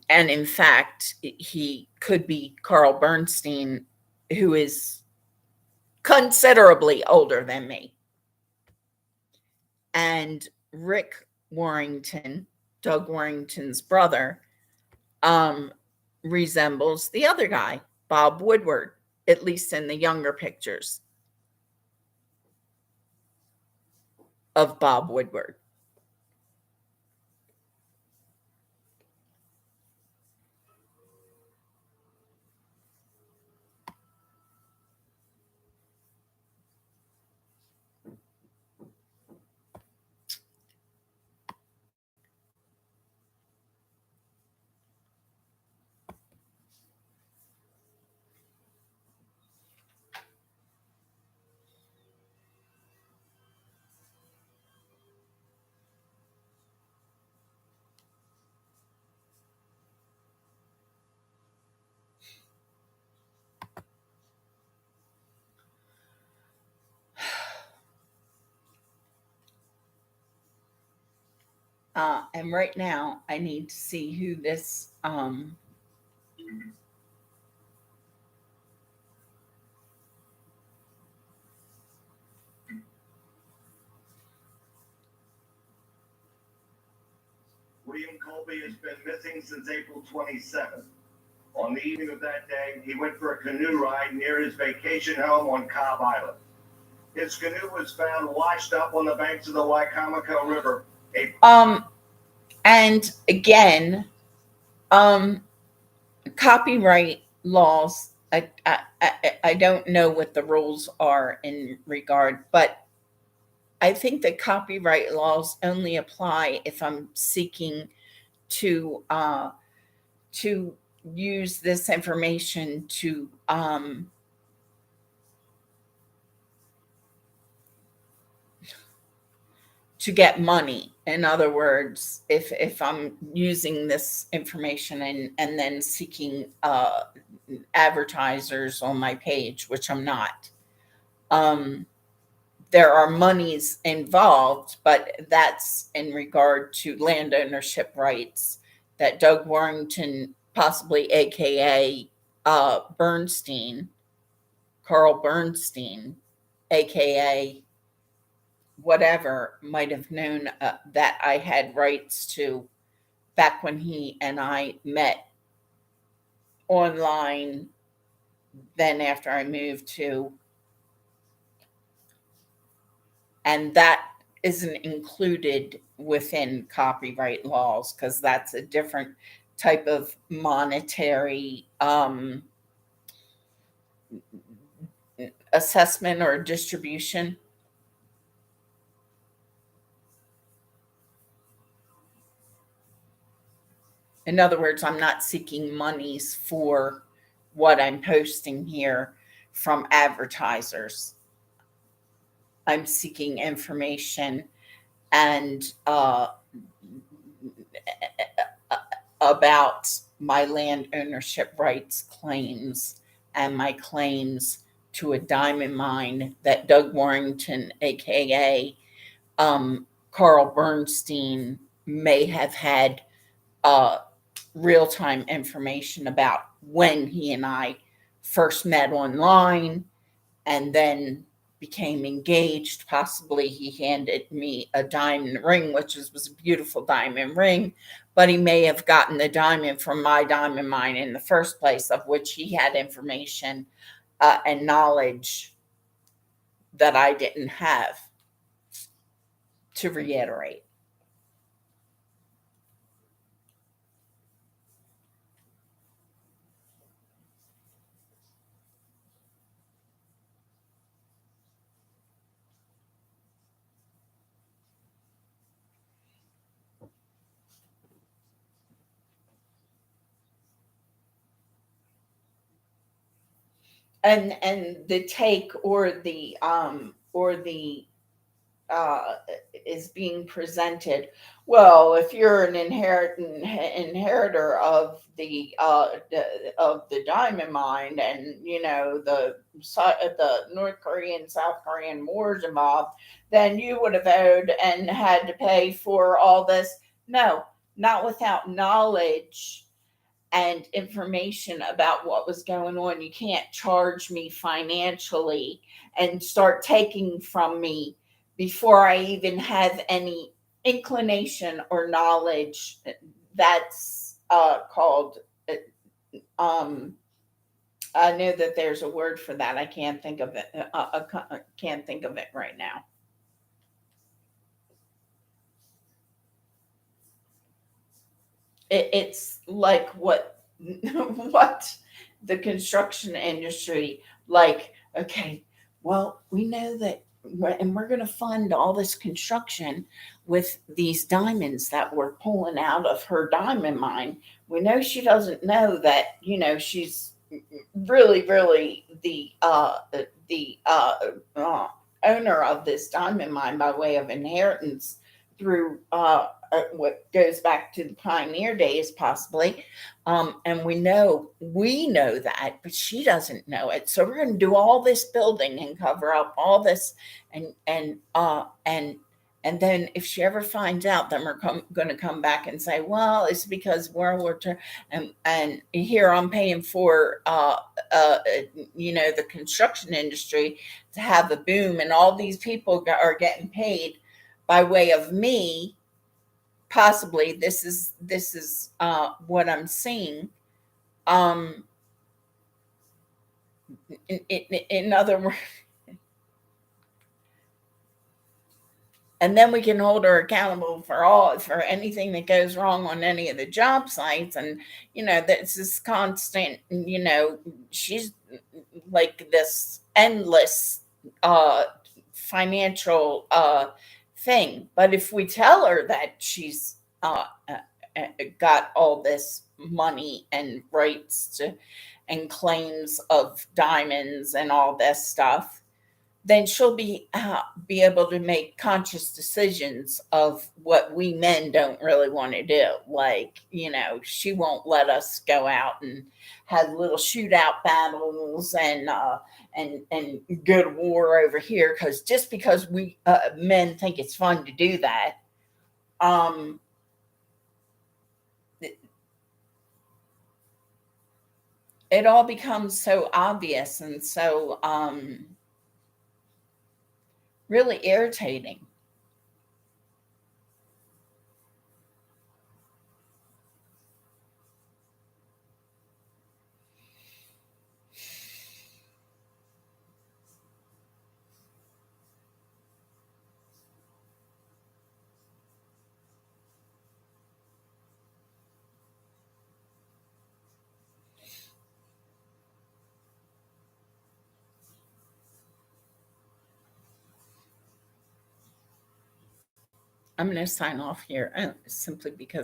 and in fact, he could be Carl Bernstein, who is considerably older than me. And Rick Warrington, Doug Warrington's brother, um, resembles the other guy, Bob Woodward, at least in the younger pictures of Bob Woodward. And right now, I need to see who this. William Colby has been missing since April 27th. On the evening of that day, he went for a canoe ride near his vacation home on Cobb Island. His canoe was found washed up on the banks of the Wicomico River Um, and again, um, copyright laws. I don't know what the rules are in regard, but I think that copyright laws only apply if I'm seeking to to use this information to get money. In other words, if I'm using this information and then seeking advertisers on my page, which I'm not. Um, there are monies involved, but that's in regard to land ownership rights that Doug Warrington, possibly AKA Bernstein, Carl Bernstein, AKA whatever, might have known that I had rights to back when he and I met online, then after I moved to, and that isn't included within copyright laws because that's a different type of monetary assessment or distribution. In other words, I'm not seeking monies for what I'm posting here from advertisers. I'm seeking information and about my land ownership rights claims and my claims to a diamond mine that Doug Warrington, aka Carl Bernstein, may have had uh, real time information about when he and I first met online and then became engaged. Possibly he handed me a diamond ring, which was a beautiful diamond ring, but he may have gotten the diamond from my diamond mine in the first place, of which he had information and knowledge that I didn't have, to reiterate. And the take or the uh, is being presented. Well, if you're an inheritor of the diamond mine, and you know the North Korean South Korean wars involved, then you would have owed and had to pay for all this. No, not without knowledge and information about what was going on. You can't charge me financially and start taking from me before I even have any inclination or knowledge. That's called, um, I know that there's a word for that. I can't think of it. Can't think of it right now. It's like what what the construction industry, like, okay, well, we know that and we're going to fund all this construction with these diamonds that we're pulling out of her diamond mine. We know she doesn't know that, she's really the owner of this diamond mine by way of inheritance through what goes back to the pioneer days, possibly. And we know that, but she doesn't know it. So we're going to do all this building and cover up all this, and then if she ever finds out, then we're going to come back and say, well, it's because World War II, and here I'm paying for the construction industry to have a boom, and all these people are getting paid by way of me. Possibly this is what I'm seeing. Um, in other words, and then we can hold her accountable for anything that goes wrong on any of the job sites. And that's this constant, she's like this endless uh financial thing. But if we tell her that she's got all this money and rights to and claims of diamonds and all this stuff, then she'll be able to make conscious decisions of what we men don't really want to do. Like, she won't let us go out and have little shootout battles and go to war over here, because just because we men think it's fun to do that, um, it all becomes so obvious and so really irritating. I'm going to sign off here simply because